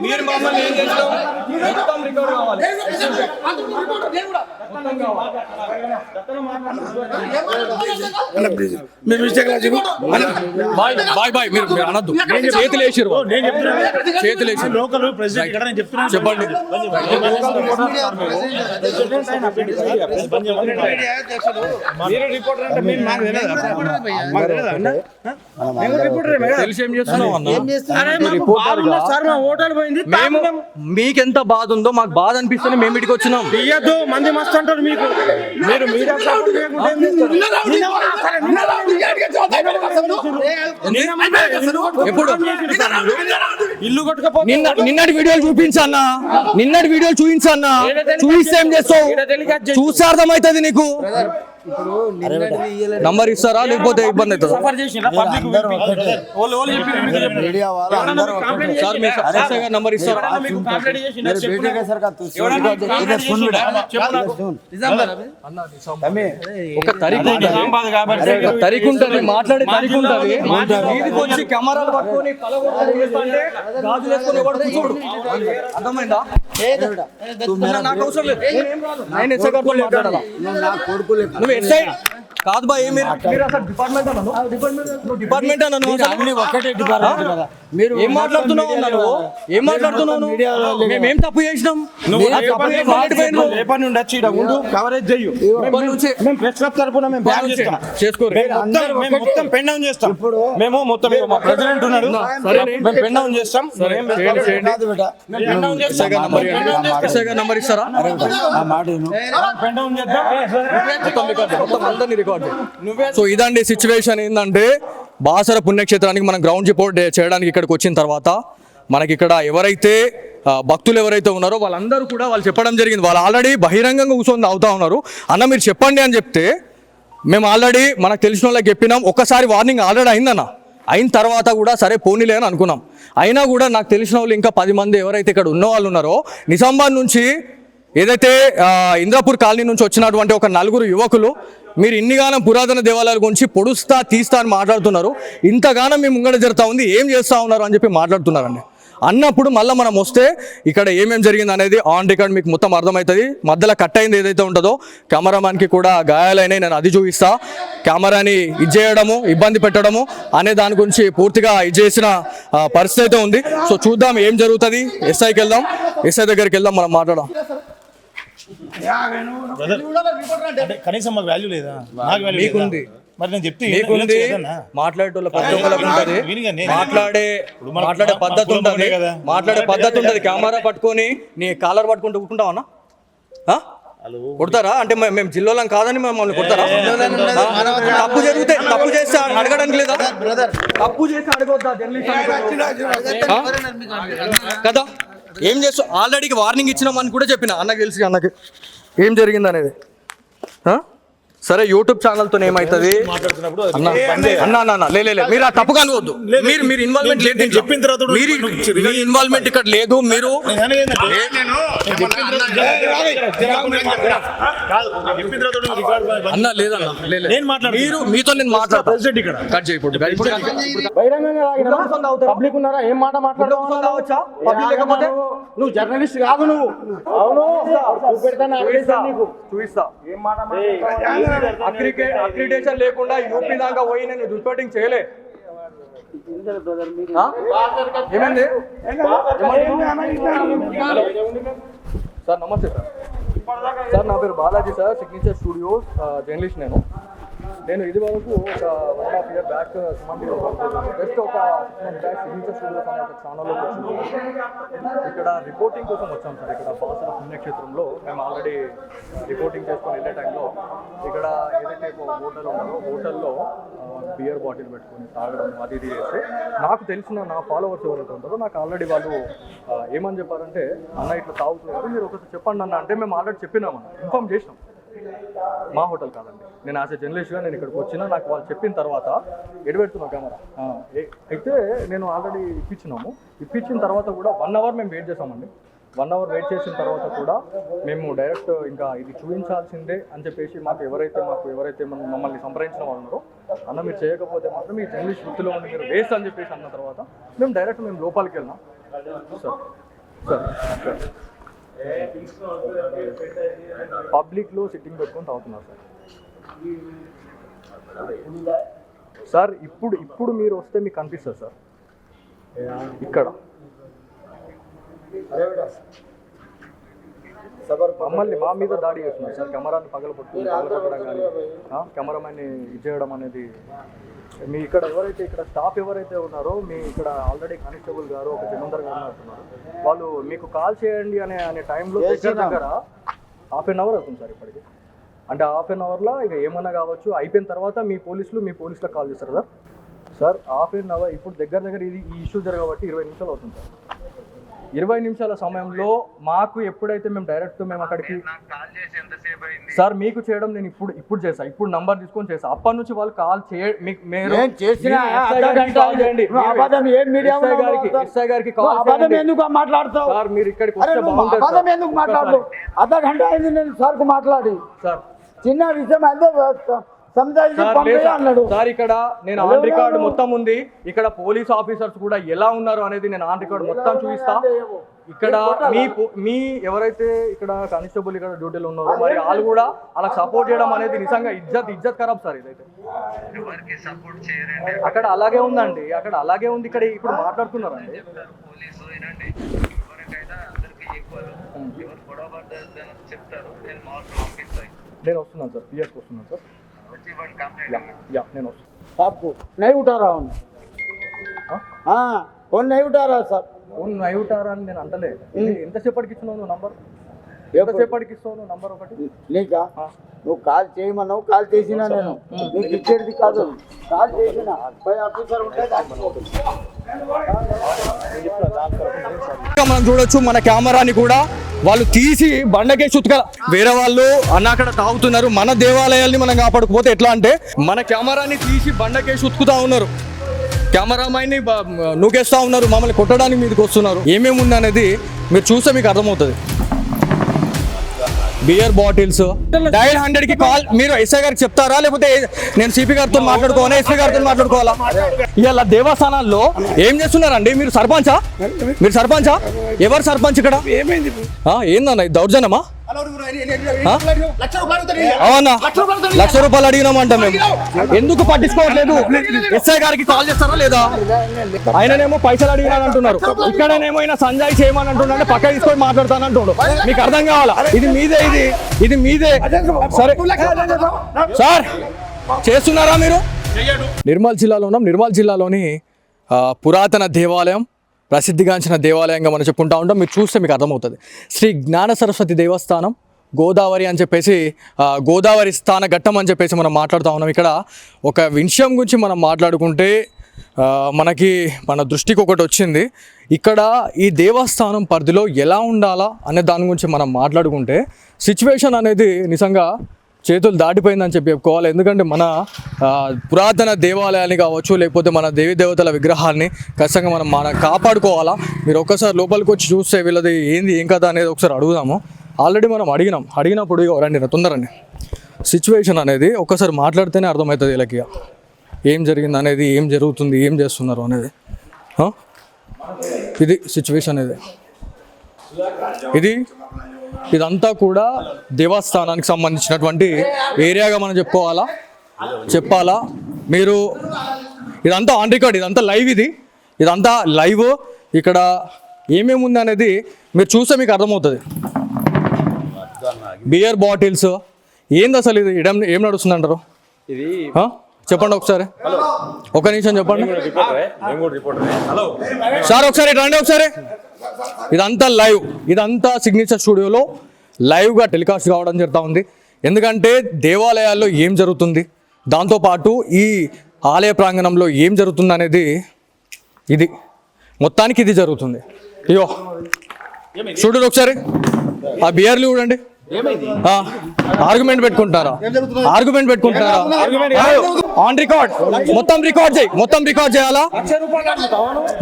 మీరు మమ్మల్ని ఏం చేస్తాం, మొత్తం రికవర్ కావాలి, మొత్తం కావాలి. మేము మిస్టేక్ బాయ్ బాయ్ మీరు అనద్దు, చేతులు వేసారు, చేతులు వేసారు. లోకల్ ప్రెసిడెంట్ ఇక్కడ నేను చెప్తున్నాను, చెప్పండి. మీరు రిపోర్టర్ అంటే మేము మాకు తెలియదా? మాకు తెలియదా అన్న? మేము రిపోర్టరే మేడం. తెలిసి ఏం చేస్తున్నావు అన్న? అరే మాకు బాగుంది సార్, మా ఓటర్ పోయింది. మేము మీకెంత బాధ ఉందో మాకు బాధ అనిపిస్తుంది, మేము ఇటుకి వచ్చినాం. ఇయ్యద్దు, మంది మస్తు అంటారు మీకు. మీరు మీడియా సపోర్ట్ చేయకుండా ఏం చేస్తారు? ఎప్పుడు ఇల్లు కొట్టుకపోతే నిన్నటి వీడియోలు చూపించన్నా, నిన్నటి వీడియోలు చూపించన్నా, చూపిస్తే ఏం చేస్తావు, చూస్తే అర్థమవుతుంది నీకు. నంబర్ ఇస్తారా లేకపోతే ఇబ్బంది అవుతుంది? సఫర్ చేసిండ్రా పబ్లిక్ మీడియా వాళ్ళు అందరూ సార్ మీ ఎస్ఐ గారి నంబర్ ఇస్తారా? मेरे बेटे का सर का तू सुन बेटा ఒక తరీఖు ఉంటుంది, మాట్లాడే తరీఖు ఉంటుంది. వీధికి వచ్చి కెమెరాలు పట్టుకొని పలగొట్టాలి చేస్తుంటే గాజులు వేసుకొని ఎవడు కూర్చోడు. అర్థమైందా? నాకు అవసరం లేదు, నేనేం రాను. నేను ఎస్ఐ గారితో మాట్లాడాలా? ना कोड को लेकर నువ్వు ఎస్ఐ కాదు బాయ్, మీరు అసలు డిపార్ట్మెంట్ అన్నాను, డిపార్ట్మెంట్ అన్నాను. అన్ని ఒకటే డిపార్ట్మెంట్ కదా. మీరు ఏం మాట్లాడుతున్నావు అన్నాను, ఏం మాట్లాడుతున్నావు? మేమేం తప్పు చేసినాం? రేపటి నుండి వచ్చి ఈడ ఉండు, కవరేజ్ చెయ్యు. మేము ప్రెస్ క్లబ్ తరపున మేము బ్యాన్ చేస్తాం. చేసుకోరు. మేము మొత్తం పెన్ డౌన్ చేస్తాం. మేము మొత్తం మా ప్రెసిడెంట్ ఉన్నాడు, మేము పెన్ డౌన్ చేస్తాం. కాదు बेटा మేము పెన్ డౌన్ చేస్తాం. ఎస్ఐ గారి నంబర్ ఇస్తారా? ఆ మాట విను. పెన్ డౌన్ చేద్దాం. మొత్తం రికార్డు, మొత్తం అందరినీ రికార్డు. సో ఇదండి సిచ్యువేషన్. ఏంటంటే బాసర పుణ్యక్షేత్రానికి మనం గ్రౌండ్ రిపోర్ట్ చేయడానికి ఇక్కడికి వచ్చిన తర్వాత మనకి ఇక్కడ ఎవరైతే భక్తులు ఎవరైతే ఉన్నారో వాళ్ళందరూ కూడా వాళ్ళు చెప్పడం జరిగింది. వాళ్ళు ఆల్రెడీ బహిరంగంగా కూర్చొని అవుతా ఉన్నారు. అన్న మీరు చెప్పండి అని చెప్తే మేము ఆల్రెడీ మనకు తెలిసిన వాళ్ళకి చెప్పినాం. ఒక్కసారి వార్నింగ్ ఆల్రెడీ అయిందన్న, అయిన తర్వాత కూడా సరే పోనీలే అని అనుకున్నాం. అయినా కూడా నాకు తెలిసిన వాళ్ళు ఇంకా 10 మంది ఎవరైతే ఇక్కడ ఉన్న వాళ్ళు ఉన్నారో, నిజామాబాద్ నుంచి ఏదైతే ఇంద్రాపూర్ కాలనీ నుంచి వచ్చినటువంటి ఒక 4 యువకులు మీరు ఇన్నిగానం పురాతన దేవాలయాల గురించి పొడుస్తా తీస్తా అని మాట్లాడుతున్నారు, ఇంతగానం మీ ముంగడ జరుగుతూ ఉంది, ఏం చేస్తూ ఉన్నారు అని చెప్పి మాట్లాడుతున్నారండి. అన్నప్పుడు మళ్ళీ మనం వస్తే ఇక్కడ ఏమేమి జరిగింది అనేది ఆన్ రికార్డ్ మీకు మొత్తం అర్థమవుతుంది. మధ్యలో కట్ అయింది ఏదైతే ఉంటుందో, కెమెరామ్యాన్కి కూడా గాయాలైనాయి, నేను అది చూపిస్తా. కెమెరాని ఇచ్చేయడము, ఇబ్బంది పెట్టడము అనే దాని గురించి పూర్తిగా ఇచ్చేసిన పరిస్థితి అయితే ఉంది. సో చూద్దాం ఏం జరుగుతుంది. ఎస్ఐకి వెళ్దాం, ఎస్ఐ దగ్గరికి వెళ్దాం, మనం మాట్లాడదాం. కనీసం మాకు వాల్యూ లేదా? నాకు వాల్యూ మీకుంది, మరి నేను చెప్తే మీకుంది, మాట్లాడేటోళ్ళ ప్రతి ఒక్కరికి ఉంటుంది, మాట్లాడే పద్ధతి ఉంటుంది, మాట్లాడే పద్ధతి ఉంటుంది. కెమెరా పట్టుకొని నీ కాలర్ పట్టుకుంటూ కూర్చుంటావన్నా? కొడతారా అంటే మేము జిల్లాలం కాదని మమ్మల్ని కొడతారా? తప్పు జరిగితే తప్పు చేస్తే అడగడానికి లేదా? తప్పు చేస్తే అడగొద్దా కదా? ఏం చేస్తావు? ఆల్రెడీ వార్నింగ్ ఇచ్చినామని కూడా చెప్పిన అన్నకి తెలిసి, అన్నకి ఏం జరిగింది అనేది. సరే యూట్యూబ్ ఛానల్తో ఏమవుతుంది అన్న లే మీరు ఆ తప్పుగా అనుకోవద్దు. మీరు ఇన్వాల్వ్మెంట్ లేదు, చెప్పిన తర్వాత మీరు ఇన్వాల్వ్మెంట్ ఇక్కడ లేదు. మీరు అన్న లేదన్న నేను మాట్లాడు, మీరు మీతో నేను మాట్లాడతా. ప్రెసిడెంట్ ఇక్కడ కట్ చేయకూడదు. పబ్లిక్ ఉన్నారా? ఏం మాట మాట్లాడవచ్చు? పబ్లిక్ లేకపోతే నువ్వు జర్నలిస్ట్ కాదు, నువ్వు అవును చూపిస్తా. అక్రిడేషన్ లేకుండా యూపీ దాకా పోయి నేను రిపోర్టింగ్ చేయలే. ఏమైంది సార్? నమస్తే సార్. సార్ నా పేరు Balaji sir, signature studios journalist. నేను ఇది వరకు ఒక 1.5 year బ్యాక్ సుమంది జస్ట్ ఒక 6 months బ్యాక్ సిగ్నేచర్ స్టూడియోస్ అనే ఒక ఛానల్లోకి వచ్చింది. ఇక్కడ రిపోర్టింగ్ కోసం వచ్చాం సార్. ఇక్కడ బాసర పుణ్యక్షేత్రంలో మేము ఆల్రెడీ రిపోర్టింగ్ చేసుకొని వెళ్ళే టైంలో ఇక్కడ ఏదైతే ఒక హోటల్ ఉందో హోటల్లో బియర్ బాటిల్ పెట్టుకొని తాగడం అది ఇది చేస్తే నాకు తెలిసిన నా ఫాలోవర్స్ ఎవరైతే ఉంటారో నాకు ఆల్రెడీ వాళ్ళు ఏమని చెప్పారంటే అన్న ఇట్లా తాగుతున్నారు మీరు ఒకసారి చెప్పండి అన్న అంటే మేము ఆల్రెడీ చెప్పినామన్న ఇన్ఫామ్ చేసినాం. మా హోటల్ కాదండి, నేను యాజ్ ఎ జర్నలిస్ట్గా నేను ఇక్కడికి వచ్చినా నాకు వాళ్ళు చెప్పిన తర్వాత ఎడబెడుతున్నాను కెమెరా అయితే నేను ఆల్రెడీ ఇప్పించిన తర్వాత కూడా 1 hour మేము వెయిట్ చేసామండి. 1 hour వెయిట్ చేసిన తర్వాత కూడా మేము డైరెక్ట్ ఇంకా ఇది చూపించాల్సిందే అని చెప్పేసి మాకు ఎవరైతే మమ్మల్ని సంప్రదించిన వాళ్ళు ఉన్నారో అన్న మీరు చేయకపోతే మాత్రం మీ జర్నలిస్ట్ వృత్తిలో ఉండి మీరు వేస్ట్ అని చెప్పేసి అన్న తర్వాత మేము డైరెక్ట్ లోపలికి వెళ్ళినాం. సార్ పబ్లిక్లో సిట్టింగ్ పెట్టుకొని తాగుతున్నారు సార్. ఇప్పుడు మీరు వస్తే మీకు కనిపిస్తుంది సార్ ఇక్కడ మమ్మల్ని మా మీద దాడి చేస్తున్నారు సార్. కెమెరాని పగలగొట్టడం కానీ కెమెరామెన్ని ఇచ్చేయడం అనేది మీ ఇక్కడ ఇక్కడ స్టాఫ్ ఎవరైతే ఉన్నారో మీ ఇక్కడ ఆల్రెడీ కానిస్టేబుల్ గారు ఒక జమీందార్ గారు అంటున్నారు వాళ్ళు మీకు కాల్ చేయండి అనే టైంలో దగ్గర 1/2 hour అవుతుంది సార్ ఇప్పటికి. అంటే 1/2 hourలో ఇక ఏమన్నా కావచ్చు అయిపోయిన తర్వాత మీ పోలీసులకు కాల్ చేస్తారు సార్ 1/2 hour ఇప్పుడు దగ్గర ఇది ఈ ఇష్యూ జరగబట్టి 20 నిమిషాలు అవుతుంది సార్. 20 నిమిషాల సమయంలో మాకు ఎప్పుడైతే మేము అక్కడికి సార్ మీకు చేయడం నేను ఇప్పుడు చేసా, ఇప్పుడు నంబర్ తీసుకొని చేసా. అప్పటి నుంచి వాళ్ళు కాల్ మాట్లాడతావు సార్ మీరు ఇక్కడికి వస్తే బాగుంటుంది ఎందుకు మాట్లాడతావు? అర్ధ గంట అయింది నేను సార్కు మాట్లాడి సార్. చిన్న విషయం అయితే అన్నాడు సార్. ఇక్కడ నేను ఆన్ రికార్డ్ మొత్తం ఉంది. ఇక్కడ పోలీస్ ఆఫీసర్స్ కూడా ఎలా ఉన్నారు అనేది నేను ఆన్ రికార్డ్ మొత్తం చూపిస్తా. ఇక్కడ మీ ఎవరైతే ఇక్కడ కానిస్టేబుల్ ఇక్కడ డ్యూటీలో ఉన్నారో మరి వాళ్ళు కూడా అలా సపోర్ట్ చేయడం అనేది నిజంగా ఇజ్జత్ ఖరాబ్ సార్. ఇదైతే అక్కడ అలాగే ఉందండి, అక్కడ అలాగే ఉంది. ఇక్కడ ఇప్పుడు మాట్లాడుతున్నారండి నేను వస్తున్నాను సార్, పిఎస్కి వస్తున్నాను సార్. నేను आपको नहीं उठा रहा हूँ फोन नहीं उठा रहा सर ఫోన్ నైవుటారా అని నేను అంటలే. ఎంతసేపటికి ఇస్తున్నావు నంబర్? ఎంతసేపటికి ఇస్తావు నంబర్ ఒకటి? నీకా నువ్వు కాల్ చేయమన్నావు, కాల్ చేసినా నేను నీకు ఇచ్చేది కాదు. కాల్ చేసినా పై ఆఫీసర్ ఉంటే మనం చూడొచ్చు మన కెమెరాని కూడా వాళ్ళు తీసి బండకే చుట్టుకల వేరే వాళ్ళు అన్న అక్కడ తాగుతున్నారు. మన దేవాలయాల్ని మనం కాపాడుకోపోతే ఎట్లా అంటే మన కెమెరాని తీసి బండకే చుట్టుకుతా ఉన్నారు, కెమెరామైన్ని నూకేస్తా ఉన్నారు, మమ్మల్ని కొట్టడానికి మీదకి వస్తున్నారు. ఏమేమి ఉంది అనేది మీరు చూస్తే మీకు అర్థమవుతుంది. బియర్ బాటిల్స్ డైల్ 100కి కాల్ మీరు ఎస్ఐ గారికి చెప్తారా లేకపోతే నేను సిపి గారితో మాట్లాడుకోవాలా ఎస్ఐ గారితో మాట్లాడుకోవాలా? ఇలా దేవస్థానాల్లో ఏం చేస్తున్నారండి? మీరు సర్పంచా? ఎవరు సర్పంచ్ ఇక్కడ? ఏందన్నా దౌర్జన్యమా? అవునా? ₹1,00,000 అడిగినామంట మేము. ఎందుకు పట్టించుకోవట్లేదు? ఎస్ఐ గారికి కాల్ చేస్తారా లేదా? ఆయననేమో పైసలు అడిగినాను అంటున్నారు, ఇక్కడనేమో సంజయ్ చేయమని అంటున్నాడు, పక్క తీసుకొని మాట్లాడతానంటున్నాడు. మీకు అర్థం కావాలా? ఇది మీదే సరే సార్. చేస్తున్నారా మీరు? నిర్మల్ జిల్లాలో ఉన్నాం. నిర్మల్ జిల్లాలోని పురాతన దేవాలయం, ప్రసిద్ధిగాంచిన దేవాలయంగా మనం చెప్పుకుంటా ఉంటాం. మీరు చూస్తే మీకు అర్థమవుతుంది. శ్రీ జ్ఞాన సరస్వతి దేవస్థానం గోదావరి అని చెప్పేసి గోదావరి స్థాన ఘట్టం అని చెప్పేసి మనం మాట్లాడుతూ ఉన్నాం. ఇక్కడ ఒక విషయం గురించి మనం మాట్లాడుకుంటే మన దృష్టికి ఒకటి వచ్చింది. ఇక్కడ ఈ దేవస్థానం పరిధిలో ఎలా ఉండాలా అనే దాని గురించి మనం మాట్లాడుకుంటే సిచ్యువేషన్ అనేది నిజంగా చేతులు దాటిపోయిందని చెప్పుకోవాలి. ఎందుకంటే మన పురాతన దేవాలయాన్ని కావచ్చు లేకపోతే మన దేవీ దేవతల విగ్రహాన్ని ఖచ్చితంగా మనం కాపాడుకోవాలా. మీరు ఒక్కసారి లోపలికి వచ్చి చూస్తే వీళ్ళది ఏం కదా అనేది ఒకసారి అడుగుదాము. ఆల్రెడీ మనం అడిగినప్పుడు రండి తొందరండి. సిచ్యువేషన్ అనేది ఒక్కసారి మాట్లాడితేనే అర్థమవుతుంది వీళ్ళకి ఏం జరిగింది అనేది, ఏం జరుగుతుంది, ఏం చేస్తున్నారు అనేది. ఇది సిచ్యువేషన్ ఇదంతా కూడా దేవస్థానానికి సంబంధించినటువంటి ఏరియాగా మనం చెప్పాలా. మీరు ఇదంతా ఆన్ రికార్డ్, ఇదంతా లైవ్, ఇదంతా లైవ్. ఇక్కడ ఏమేమి ఉంది అనేది మీరు చూస్తే మీకు అర్థమవుతుంది. బియర్ బాటిల్స్ ఏంది అసలు ఇది ఏం నడుస్తుంది అంటారు? ఆ? చెప్పండి ఒకసారి, ఒక నిమిషం చెప్పండి సార్. ఒకసారి రండి ఒకసారి. ఇదంతా లైవ్, ఇదంతా సిగ్నేచర్ స్టూడియోలో లైవ్గా టెలికాస్ట్ కావడం జరుగుతూ ఉంది. ఎందుకంటే దేవాలయాల్లో ఏం జరుగుతుంది, దాంతోపాటు ఈ ఆలయ ప్రాంగణంలో ఏం జరుగుతుంది అనేది ఇది మొత్తానికి ఇది జరుగుతుంది. అయ్యో చూడండి ఒకసారి, ఆ బియర్లు చూడండి. ఆర్గ్యుమెంట్ పెట్టుకుంటారా? ఆర్గ్యుమెంట్ పెట్టుకుంటారా? ఆన్ రికార్డ్ మొత్తం రికార్డ్ చేయి, మొత్తం రికార్డ్ చేయాలా,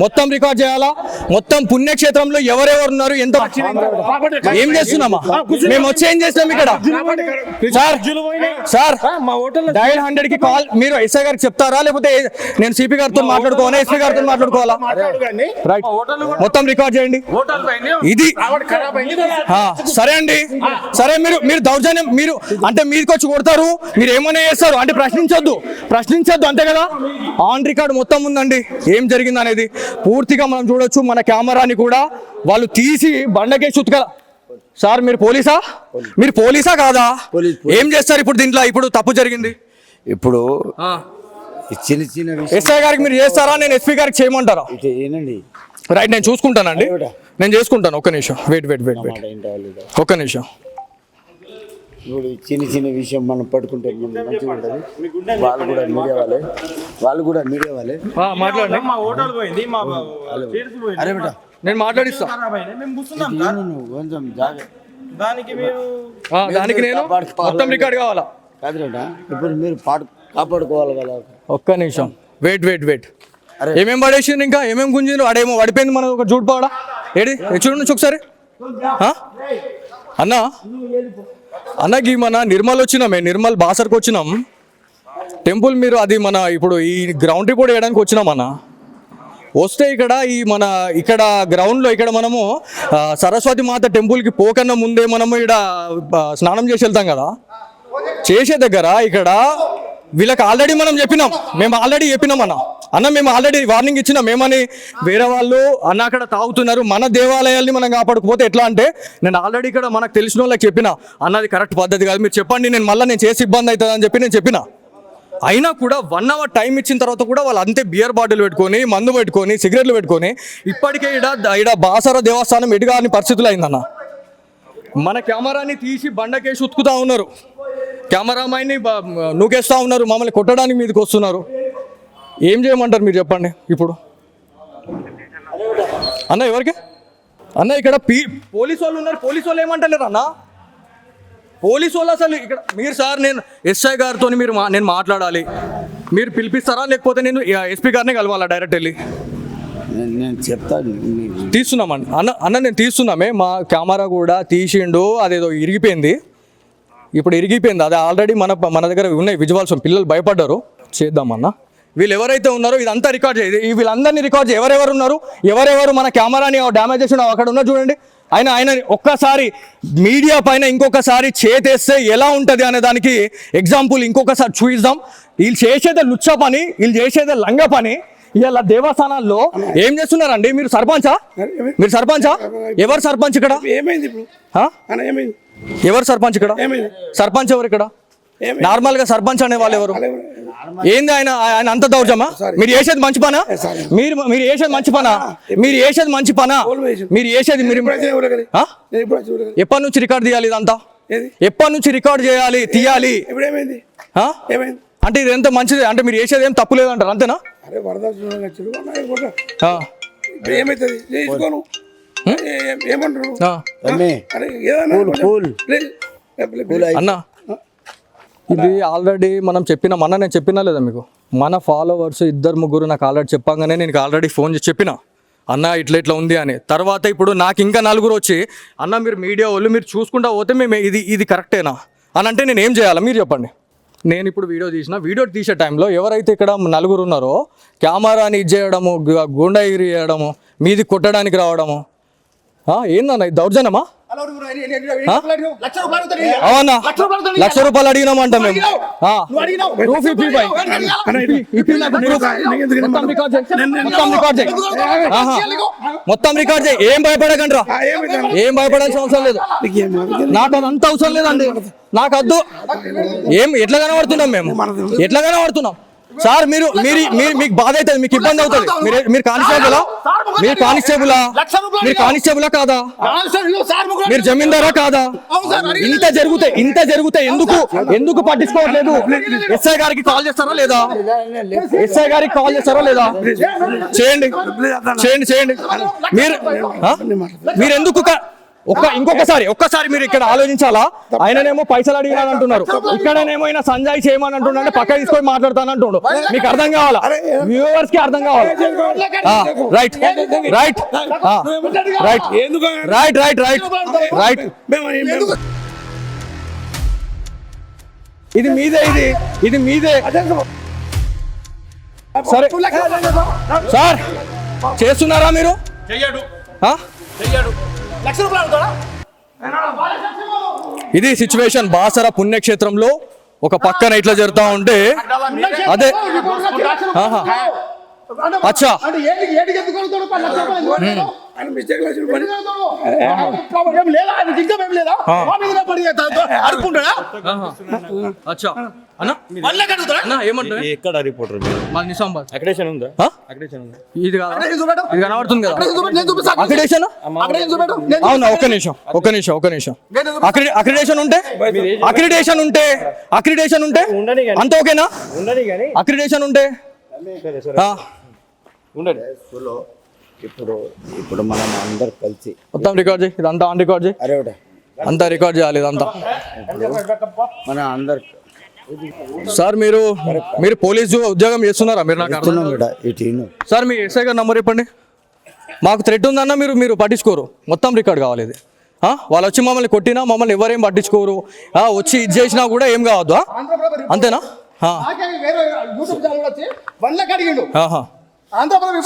మొత్తం రికార్డ్ చేయాలా. మొత్తం పుణ్యక్షేత్రంలో ఎవరెవరు ఉన్నారు, ఎంత ఏం చేస్తున్నామా మేము వచ్చి ఏం చేసినాం ఇక్కడ? సార్ డయల్ 100 కి కాల్ మీరు ఎస్ఐ గారికి చెప్తారా, లేకపోతే నేను సిపి గారితో మాట్లాడుకోవాలా, ఎస్పీ గారితో మాట్లాడుకోవాలా? రైట్, మొత్తం రికార్డ్ చేయండి. ఇది సరే అండి, సరే. మీరు దౌర్జన్యం, మీరు అంటే మీదకి వచ్చి కొడతారు, మీరు ఏమైనా చేస్తారు అంటే ప్రశ్నించొద్దు అంతే కదా. ఆన్ రికార్డ్ మొత్తం ఉందండి ఏం జరిగింది అనేది పూర్తిగా మనం చూడొచ్చు. మన కెమెరాని కూడా వాళ్ళు తీసి బండకేసి ఉతకల. సార్ మీరు పోలీసా కాదా? ఏం చేస్తారు ఇప్పుడు దీంట్లో? ఇప్పుడు తప్పు జరిగింది, ఇప్పుడు చిన్న చిన్న ఎస్ఐ గారికి మీరు చేస్తారా, నేను ఎస్పీ గారికి చేయమంటారా? ఏనండి, రైట్, నేను చూసుకుంటానండి, నేను చేసుకుంటాను. ఒక్క నిమిషం వెయిట్, ఒక్క నిమిషం. ఇప్పుడు చిన్న చిన్న విషయం మనం పట్టుకుంటే మంచిగా ఉంటుంది. వాళ్ళు కూడా మీడియా వాళ్ళే మాట్లాడండి. అరే బేటా నేను మాట్లాడిస్తా. కొంచెం జాగ్రత్త, దానికి నేను మొత్తం రికార్డ్ కావాలా? కాదు బేటా, ఇప్పుడు మీరు కాపాడుకోవాలి కదా. ఒక్క నిమిషం వెయిట్. ఏమేం పడేసిండ్రు, ఇంకా ఏమేం గుంజిండ్రు? ఆడేమో పడిపోయింది మన ఒక జూట్ పావడా. ఏడి చూడండి ఒకసారి. అన్నకి మన నిర్మల్ వచ్చినామే, నిర్మల్ బాసర్కి వచ్చినాం టెంపుల్. మీరు అది మన ఇప్పుడు ఈ గ్రౌండ్ రిపోర్ట్ వేయడానికి వచ్చినాం అన్న. వస్తే ఇక్కడ గ్రౌండ్లో ఇక్కడ మనము సరస్వతి మాత టెంపుల్కి పోకన్నా ముందే మనము ఇక్కడ స్నానం చేసి వెళ్తాం కదా. చేసే దగ్గర ఇక్కడ వీళ్ళకి ఆల్రెడీ మేము ఆల్రెడీ చెప్పినాం అన్న మేము ఆల్రెడీ వార్నింగ్ ఇచ్చినాం. మేమని వేరే వాళ్ళు అన్న అక్కడ తాగుతున్నారు, మన దేవాలయాల్ని మనం కాపాడుకోపోతే ఎట్లా అంటే, నేను ఆల్రెడీ ఇక్కడ మనకు తెలిసిన వాళ్ళకి చెప్పిన అన్నది కరెక్ట్ పద్ధతి కాదు, మీరు చెప్పండి, నేను చేసి ఇబ్బంది అవుతుంది అని చెప్పి నేను చెప్పిన. అయినా కూడా 1 hour టైం ఇచ్చిన తర్వాత కూడా వాళ్ళు అంతే బియర్ బాటిల్ పెట్టుకొని, మందు పెట్టుకొని, సిగరెట్లు పెట్టుకొని ఇప్పటికే ఇక్కడ బాసర దేవస్థానం ఎటుగాని పరిస్థితులు అయిందన్న. మన కెమెరాని తీసి బండకేసి ఉతుకుతా ఉన్నారు, కెమెరామైన్ని నూకేస్తూ ఉన్నారు, మమ్మల్ని కొట్టడానికి మీదకి వస్తున్నారు. ఏం చేయమంటారు మీరు చెప్పండి ఇప్పుడు? అన్న ఎవరికి అన్న ఇక్కడ పోలీసు వాళ్ళు ఉన్నారు, పోలీసు వాళ్ళు ఏమంటలేరు అన్న? పోలీసు వాళ్ళు అసలు ఇక్కడ మీరు సార్ నేను ఎస్ఐ గారితో నేను మాట్లాడాలి, మీరు పిలిపిస్తారా లేకపోతే నేను ఎస్పీ గారిని కలవాలా డైరెక్ట్ వెళ్ళి? నేను చెప్తాను, తీస్తున్నామండి అన్న నేను తీస్తున్నామే. మా కెమెరా కూడా తీసిండు, అదేదో ఇరిగిపోయింది, ఇప్పుడు ఇరిగిపోయింది. అది ఆల్రెడీ మన దగ్గర ఉన్నాయి విజువల్స్, పిల్లలు భయపడ్డారు. చేద్దామన్నా, వీళ్ళు ఎవరైతే ఉన్నారో ఇదంతా రికార్డ్ చేయాలి, వీళ్ళందరినీ రికార్డ్ చేయి. ఎవరెవరు ఉన్నారు, ఎవరెవరు మన కెమెరాని డ్యామేజ్ చేసిన అక్కడ ఉన్నారు చూడండి. ఆయన ఒక్కసారి మీడియా పైన ఇంకొకసారి చేతేస్తే ఎలా ఉంటుంది అనే దానికి ఎగ్జాంపుల్ ఇంకొకసారి చూపిద్దాం. వీళ్ళు చేసేదే లుచ్చ పని, వీళ్ళు చేసేదే లంగ పని. ఇలా దేవస్థానాల్లో ఏం చేస్తున్నారండి? మీరు సర్పంచా? ఎవరు సర్పంచ్ ఇక్కడ? ఎవరు సర్పంచ్ ఇక్కడ? సర్పంచ్ ఎవరు ఇక్కడ? నార్మల్ గా సర్పంచ్ అనే వాళ్ళు ఎవరు? ఏంది ఆయన అంత దౌర్జమా? మీరు చేసేది మంచి పనా? మీరు చేసేది మంచి పనా? ఎప్పటి నుంచి రికార్డ్ తీయాలి ఇదంతా? ఎప్పటి నుంచి రికార్డ్ చేయాలి, తీయాలి? అంటే ఇది ఎంత మంచిది అంటే మీరు చేసేది ఏం తప్పు లేదంటారు, అంతేనా? అన్నా ఇది ఆల్రెడీ మనం నేను చెప్పినా లేదా మీకు? మన ఫాలోవర్స్ 2-3 నాకు ఆల్రెడీ చెప్పంగానే నేను ఆల్రెడీ ఫోన్ చేసి చెప్పిన, అన్న ఇట్లా ఉంది అని. తర్వాత ఇప్పుడు నాకు ఇంకా 4 వచ్చి, అన్న మీరు మీడియా వాళ్ళు మీరు చూసుకుంటా పోతే మేము ఇది కరెక్టేనా అని అంటే నేను ఏం చేయాలి మీరు చెప్పండి. నేను ఇప్పుడు వీడియో తీసే టైంలో ఎవరైతే ఇక్కడ 4 ఉన్నారో కెమెరాని ఇది చేయడము, గుండాగిరి చేయడము, మీది కొట్టడానికి రావడము, ఏందన్న ఇది దౌర్జన్యమా? అవునా 1,00,000 రూపాయలు అడిగినామంట మేము 255 మొత్తం రికార్డ్ చేయి ఏం భయపడకండి రా ఏం భయపడాల్సిన అవసరం లేదు నాకు అదంతా అవసరం లేదండి నాకు వద్దు ఏం ఎట్లా కనబడుతున్నాం మేము ఎట్లా కనబడుతున్నాం సార్ మీరు మీరు మీరు మీకు బాధ అవుతుంది మీకు ఇబ్బంది అవుతుంది మీరు కానిస్టేబులా మీరు కానిస్టేబులా కాదా మీరు జమీందారా కాదా ఇంత జరిగితే ఎందుకు పట్టించుకోవట్లేదు ఎస్ఐ గారికి కాల్ చేస్తారా లేదా చేయండి మీరు ఎందుకు ఒక్కసారి మీరు ఇక్కడ ఆలోచించాలా ఆయననేమో పైసలు అడిగినాడు అంటున్నారు ఇక్కడనేమో ఈయన సంజయ్ చేయమని అంటున్నాడు పక్క తీసుకొని మాట్లాడతాను అంటుండు మీకు అర్థం కావాలా వ్యూవర్స్ కి అర్థం కావాలా రైట్ ఇది మీదే సరే సార్ చేస్తున్నారా మీరు ఇది సిచ్యువేషన్ బాసర పుణ్యక్షేత్రంలో ఒక పక్కన ఇట్లా జరుగుతా ఉంటే అదే అచ్చా ఎక్కడ రిపోర్టర్ అక్రిడేషన్ ఉందా ఇది కనబడుతుంది కదా అవునా ఒక్క నిమిషం అక్రిడేషన్ ఉంటే అంత ఓకేనా అక్రిడేషన్ ఉంటే ఇప్పుడు మనం అందరు కలిసి మొత్తం రికార్డ్ చేయి ఇదంతా ఆన్ రికార్డ్ చేయి అంతా రికార్డ్ చేయాలి ఇదంతా మన అందరు సార్ మీరు పోలీసు ఉద్యోగం చేస్తున్నారా మీరు నాకు సార్ మీ ఎస్ఐ గారు నంబర్ చెప్పండి మాకు థ్రెట్ ఉందన్నా మీరు పట్టించుకోరు మొత్తం రికార్డ్ కావాలి ఇది వాళ్ళు వచ్చి మమ్మల్ని కొట్టినా మమ్మల్ని ఎవరేం పట్టించుకోరు వచ్చి ఇది చేసినా కూడా ఏం కావద్దు అంతేనా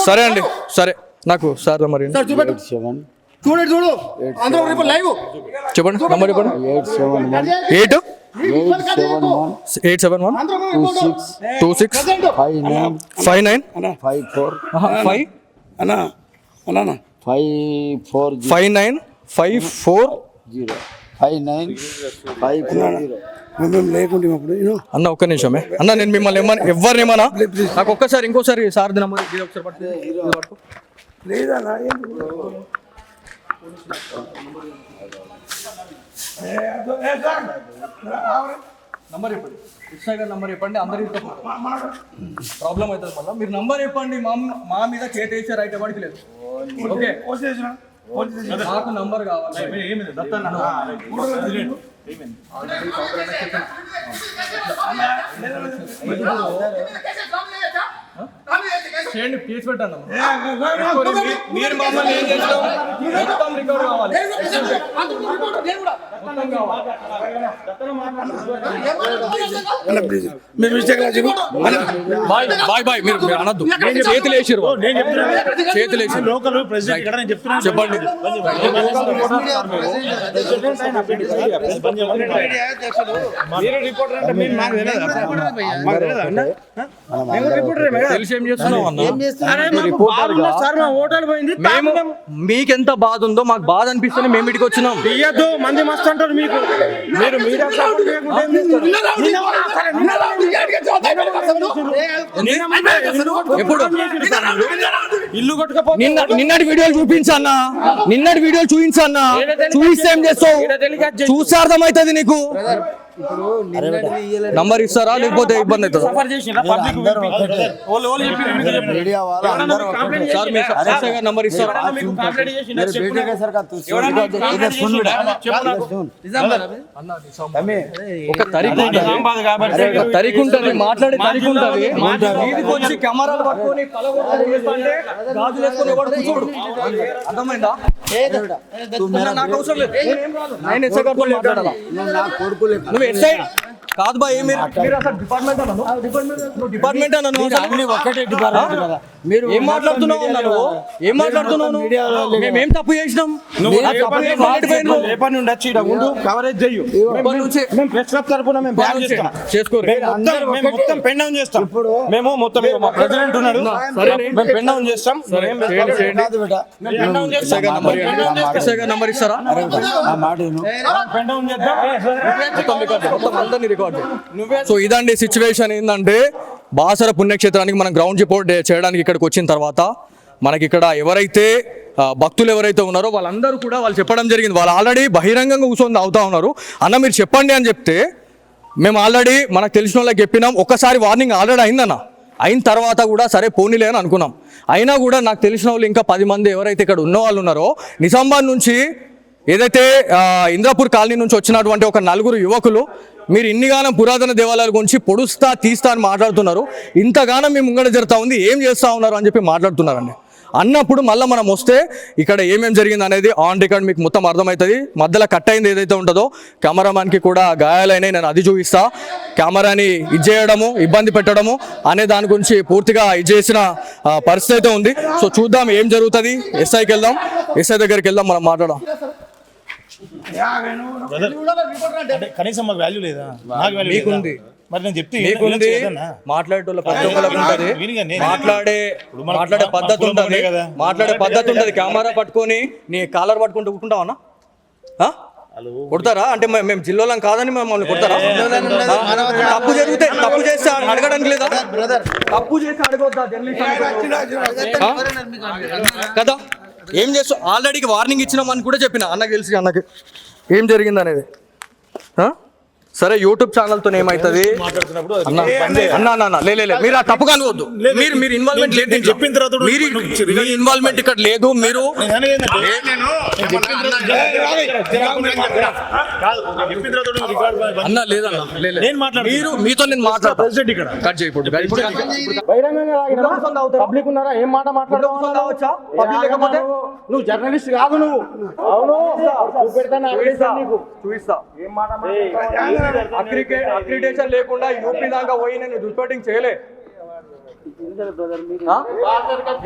సరే అండి సరే నాకు సార్ మరి చెప్పండి నంబర్ చెప్పండి 58 మేము లేకుంటే అన్న ఒక్క నిమిషమే అన్న నేను మిమ్మల్ని ఎవరినేమన్నా నాకు ఒక్కసారి ఇంకోసారి సార్ నంబర్ లేదన్నా నంబర్ చెప్పండి ఎస్ఐ గారు నంబర్ చెప్పండి అందరికి ప్రాబ్లం అవుతుంది మళ్ళీ మీరు నంబర్ చెప్పండి మా మీద చేతి వేసే రైట్ ఎవరికి లేదు ఓకే నాకు నంబర్ కావాలి చేయండి కేసు పెట్టండి మీరు మమ్మల్ని ఏం చేస్తాం మొత్తం రికవర్ కావాలి బాయ్ మీరు అనద్దు చేతులు వేసారు చెప్పండి తెలిసి ఏం చేస్తున్నావు అన్న మీకెంత బాధ ఉందో మాకు బాధ అనిపిస్తుంది మేము ఇటుకు వచ్చినాం మంది మస్తు అంటారు మీకు మీరు ఎప్పుడు ఇల్లు కొట్టుకపో నిన్నటి వీడియోలు చూపించన్నా చూపిస్తే ఏం చేస్తావు చూస్తే అర్థమవుతుంది నీకు నంబర్ ఇస్తారా లేకపోతే ఇబ్బంది అవుతుంది నంబర్ ఇస్తారా ఒక తరికు ఉంటుంది మాట్లాడే తరికు ఉంటుంది వచ్చి కెమెరాలు పట్టుకొని గాజులు వేసుకొని ఎవరు కూర్చోడు అర్థమైందా నాకు అవసరం లేదు నేను ఎస్ఐ గారితో మాట్లాడాలా నువ్వు ఎస్ఐ కాదు బాయ్ మీరు అసలు డిపార్ట్మెంట్ అన్నాను డిపార్ట్మెంట్ అన్నాను అన్ని ఒకటే డిపార్ట్మెంట్ కదా. మీరు ఏం మాట్లాడుతున్నావు అన్నాను ఏం మాట్లాడుతున్నావు మేమేం తప్పు చేసినాం ఏ పని ఉండొచ్చు ఈడ ఉండు కవరేజ్ చెయ్యు మేము ప్రెస్ క్లబ్ తరపున మేము బ్యాన్ చేస్తాం చేసుకోరు మేము మొత్తం పెన్ డౌన్ చేస్తాం మేము మొత్తం మా ప్రెసిడెంట్ ఉన్నాడు మేము పెన్ డౌన్ చేస్తాం కాదు బిడ్డ. నంబర్ ఇస్తారా ఆ మాట విను. పెన్ డౌన్ చేద్దాం మొత్తం అందరినీ రికార్డ్ సో ఇదండి సిచ్యువేషన్. ఏంటంటే బాసర పుణ్యక్షేత్రానికి మనం గ్రౌండ్ రిపోర్ట్ చేయడానికి ఇక్కడికి వచ్చిన తర్వాత మనకి ఇక్కడ ఎవరైతే భక్తులు ఎవరైతే ఉన్నారో వాళ్ళందరూ కూడా వాళ్ళు చెప్పడం జరిగింది. వాళ్ళు ఆల్రెడీ బహిరంగంగా కూర్చొని అవుతా ఉన్నారు. అన్న మీరు చెప్పండి అని చెప్తే మేము ఆల్రెడీ మనకు తెలిసిన వాళ్ళకి చెప్పినాం. ఒక్కసారి వార్నింగ్ ఆల్రెడీ అయిందన్న. అయిన తర్వాత కూడా సరే పోనీలే అని అనుకున్నాం. అయినా కూడా నాకు తెలిసిన వాళ్ళు ఇంకా 10 మంది ఎవరైతే ఇక్కడ ఉన్న వాళ్ళు ఉన్నారో నిజామాబాద్ నుంచి ఏదైతే ఇంద్రాపూర్ కాలనీ నుంచి వచ్చినటువంటి ఒక 4 యువకులు మీరు ఇన్నిగానం పురాతన దేవాలయాల గురించి పొడుస్తా తీస్తా అని మాట్లాడుతున్నారు. ఇంతగానం మీ ముంగడ జరుగుతూ ఉంది, ఏం చేస్తూ ఉన్నారు అని చెప్పి మాట్లాడుతున్నారండి. అన్నప్పుడు మళ్ళీ మనం వస్తే ఇక్కడ ఏమేమి జరిగింది అనేది ఆన్ రికార్డ్ మీకు మొత్తం అర్థమవుతుంది. మధ్యలో కట్ అయింది ఏదైతే ఉంటుందో కెమెరామ్యాన్కి కూడా గాయాలైనాయి, నేను అది చూపిస్తా. కెమెరాని ఇచ్చేయడము ఇబ్బంది పెట్టడము అనే దాని గురించి పూర్తిగా చేసిన పరిస్థితి అయితే ఉంది. సో చూద్దాం ఏం జరుగుతుంది. ఎస్ఐకి వెళ్దాం, ఎస్ఐ దగ్గరికి వెళ్దాం, మనం మాట్లాడదాం. కనీసం మాకు వాల్యూ లేదా? నాకు వాల్యూ మీకుంది, మరి నేను చెప్తే మీకుంది. మాట్లాడేటోళ్ళ ప్రతి ఒక్కరికి ఉంటుంది, మాట్లాడే పద్ధతి ఉంటుంది, మాట్లాడే పద్ధతి ఉంటుంది. కెమెరా పట్టుకొని నీ కాలర్ పట్టుకుంటూ కూర్చుంటావన్నా కొడతారా? అంటే మేము జిల్లాలం కాదని మమ్మల్ని కొడతారా? తప్పు జరిగితే తప్పు చేస్తే అడగడానికి లేదా? తప్పు చేస్తే అడగొద్దా కదా? ఏం చేస్తావు? ఆల్రెడీ వార్నింగ్ ఇచ్చినామని కూడా చెప్పిన అన్నకి తెలిసి అన్నకి ఏం జరిగింది అనేది. సరే యూట్యూబ్ ఛానల్తో ఏమవుతుంది అన్న లే మీరు ఆ తప్పుగా అనుకోవద్దు. మీరు ఇన్వాల్వ్మెంట్ లేదు, చెప్పిన తర్వాత మీరు ఇన్వాల్వ్మెంట్ ఇక్కడ లేదు. మీరు అన్న లేదన్న మీరు మీతో నేను మాట్లాడతాను. కట్ చేయకూడదు. పబ్లిక్ ఉన్నారా? ఏం మాట మాట్లాడవచ్చా? పబ్లిక్ లేకపోతే నువ్వు జర్నలిస్ట్ కాదు. నువ్వు అవును చూపిస్తా. అక్రిడేషన్ లేకుండా యూపీ దాకా పోయి నేను రిపోర్టింగ్ చేయలే.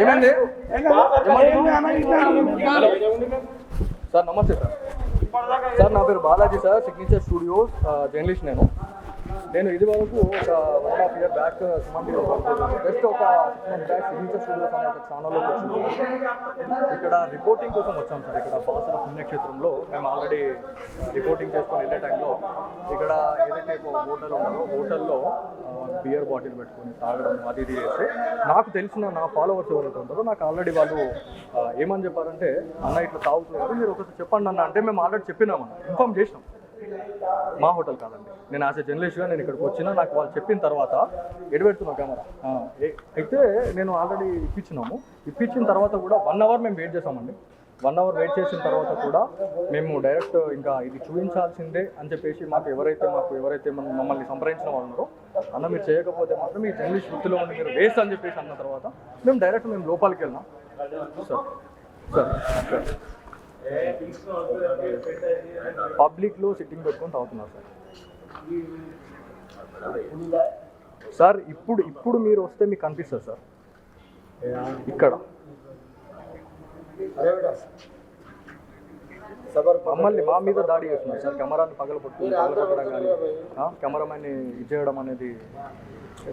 ఏమైంది సార్? నమస్తే సార్, నా పేరు Balaji sir, signature studios journalist. నేను ఇది వరకు ఒక 1.5 year బ్యాక్ జస్ట్ ఒక 6 months బ్యాక్ సిగ్నేచర్ స్టూడియోస్ అనే ఒక ఛానల్లోకి వచ్చినాము. ఇక్కడ రిపోర్టింగ్ కోసం వచ్చాం సార్. ఇక్కడ బాసర పుణ్యక్షేత్రంలో మేము ఆల్రెడీ రిపోర్టింగ్ చేసుకొని వెళ్ళే టైంలో ఇక్కడ ఏదైతే ఒక హోటల్ ఉన్నదో హోటల్లో బియర్ బాటిల్ పెట్టుకొని తాగడం అది ఇది చేస్తే నాకు తెలిసిన నా ఫాలోవర్స్ ఎవరైతే ఉంటారో నాకు ఆల్రెడీ వాళ్ళు ఏమని చెప్పారంటే అన్న ఇట్లా తాగుతున్నారు, మీరు ఒకసారి చెప్పండి అన్న అంటే మేము ఆల్రెడీ చెప్పినామన్న, ఇన్ఫార్మ్ చేసినాం. మా హోటల్ కాదండి, నేను యాజ్ ఎ జర్నలిస్ట్గా నేను ఇక్కడికి వచ్చినా నాకు వాళ్ళు చెప్పిన తర్వాత ఎడబెడుతున్నాను కెమెరా అయితే నేను ఆల్రెడీ ఇప్పించిన తర్వాత కూడా 1 hour మేము వెయిట్ చేసామండి. 1 hour వెయిట్ చేసిన తర్వాత కూడా మేము డైరెక్ట్ ఇంకా ఇది చూపించాల్సిందే అని చెప్పేసి మాకు ఎవరైతే మమ్మల్ని సంప్రదించిన వాళ్ళు ఉన్నారో అన్న మీరు చేయకపోతే మాత్రం మీ జర్నలిస్ట్ వృత్తిలో ఉండి మీరు వేస్ట్ అని చెప్పేసి అన్న తర్వాత మేము డైరెక్ట్ లోపలికి వెళ్ళినాం. సార్ పబ్లిక్లో సిట్టింగ్ పెట్టుకొని తాగుతున్నారు సార్. ఇప్పుడు మీరు వస్తే మీకు కనిపిస్తుంది సార్ ఇక్కడ మమ్మల్ని మా మీద దాడి చేస్తున్నారు సార్. కెమెరాని పగలగొట్టడం కానీ కెమెరామెన్ని ఇచ్చేయడం అనేది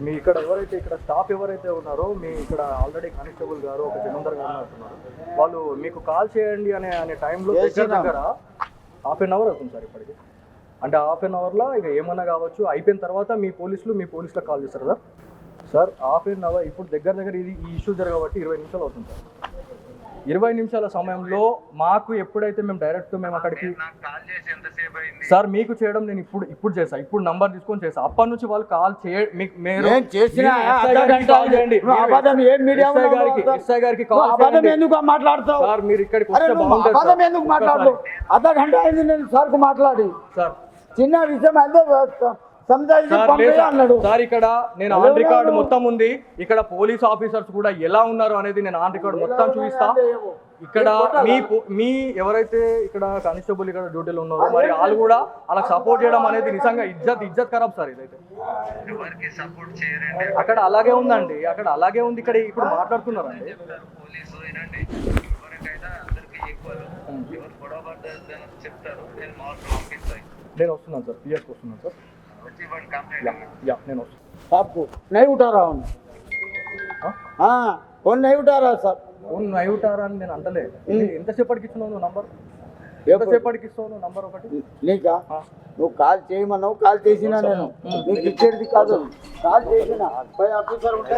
మీ ఇక్కడ ఇక్కడ స్టాఫ్ ఎవరైతే ఉన్నారో మీ ఇక్కడ ఆల్రెడీ కానిస్టేబుల్ గారు ఒక జమీందార్ గారు అంటున్నారు, వాళ్ళు మీకు కాల్ చేయండి అనే టైంలో దగ్గర 1/2 hour అవుతుంది సార్ ఇప్పటికి. అంటే 1/2 hourలో ఇక ఏమన్నా కావచ్చు. అయిపోయిన తర్వాత మీ పోలీసులకు కాల్ చేస్తారు సార్. సార్ 1/2 hour ఇప్పుడు దగ్గర ఈ ఇష్యూ జరగబట్టి 20 నిమిషాలు అవుతుంది సార్. 20 నిమిషాల సమయంలో మాకు ఎప్పుడైతే మేము అక్కడికి సార్ మీకు చేయడం నేను ఇప్పుడు చేసా, ఇప్పుడు నంబర్ తీసుకొని చేసా. అప్పటి నుంచి వాళ్ళు కాల్ చేయండి సార్. మీరు ఇక్కడికి మాట్లాడి సార్ చిన్న విషయం అన్నాడు సార్. ఇక్కడ నేను ఆన్ రికార్డ్ మొత్తం ఉంది. ఇక్కడ పోలీస్ ఆఫీసర్స్ కూడా ఎలా ఉన్నారు అనేది నేను ఆన్ రికార్డ్ మొత్తం చూపిస్తా. ఇక్కడ మీ ఎవరైతే ఇక్కడ కానిస్టేబుల్ ఇక్కడ డ్యూటీలో ఉన్నారో మరి వాళ్ళు కూడా అలా సపోర్ట్ చేయడం అనేది నిజంగా ఇజ్జత్ ఖరాబ్ సార్ ఇదైతే. ఎవరికి సపోర్ట్ చేయరండి. అక్కడ అలాగే ఉందండి, అక్కడ అలాగే ఉంది. ఇక్కడ ఇప్పుడు మాట్లాడుతున్నారండి చెప్తారు పోలీసు వినండి, ఎవరికైనా అందరికి ఈక్వల్. ఎవరు గొడవ పడ్డారని చెప్తారు, నేను మార్క్స్ పంపిస్తాను. నేను వస్తున్నాను సార్, పిఎస్కి వస్తున్నాను సార్. వచ్చి వాడు కంప్లైంట్ యా నేను వస్తున్నాను. आपको नहीं उठा रहा हूँ हाँ फोन नहीं उठा रहा साहब ఫోన్ నైవుటారా అని నేను అంటలే. ఎంతసేపటికి ఇస్తున్నావు నువ్వు నంబర్? ఎంతసేపటికి ఇస్తావు నువ్వు నంబర్ ఒకటి? నీకా నువ్వు కాల్ చేయమన్నావు, కాల్ చేసినా నేను నీకు ఇచ్చేది కాదు. కాల్ చేసిన పై ఆఫీసర్ ఉంటే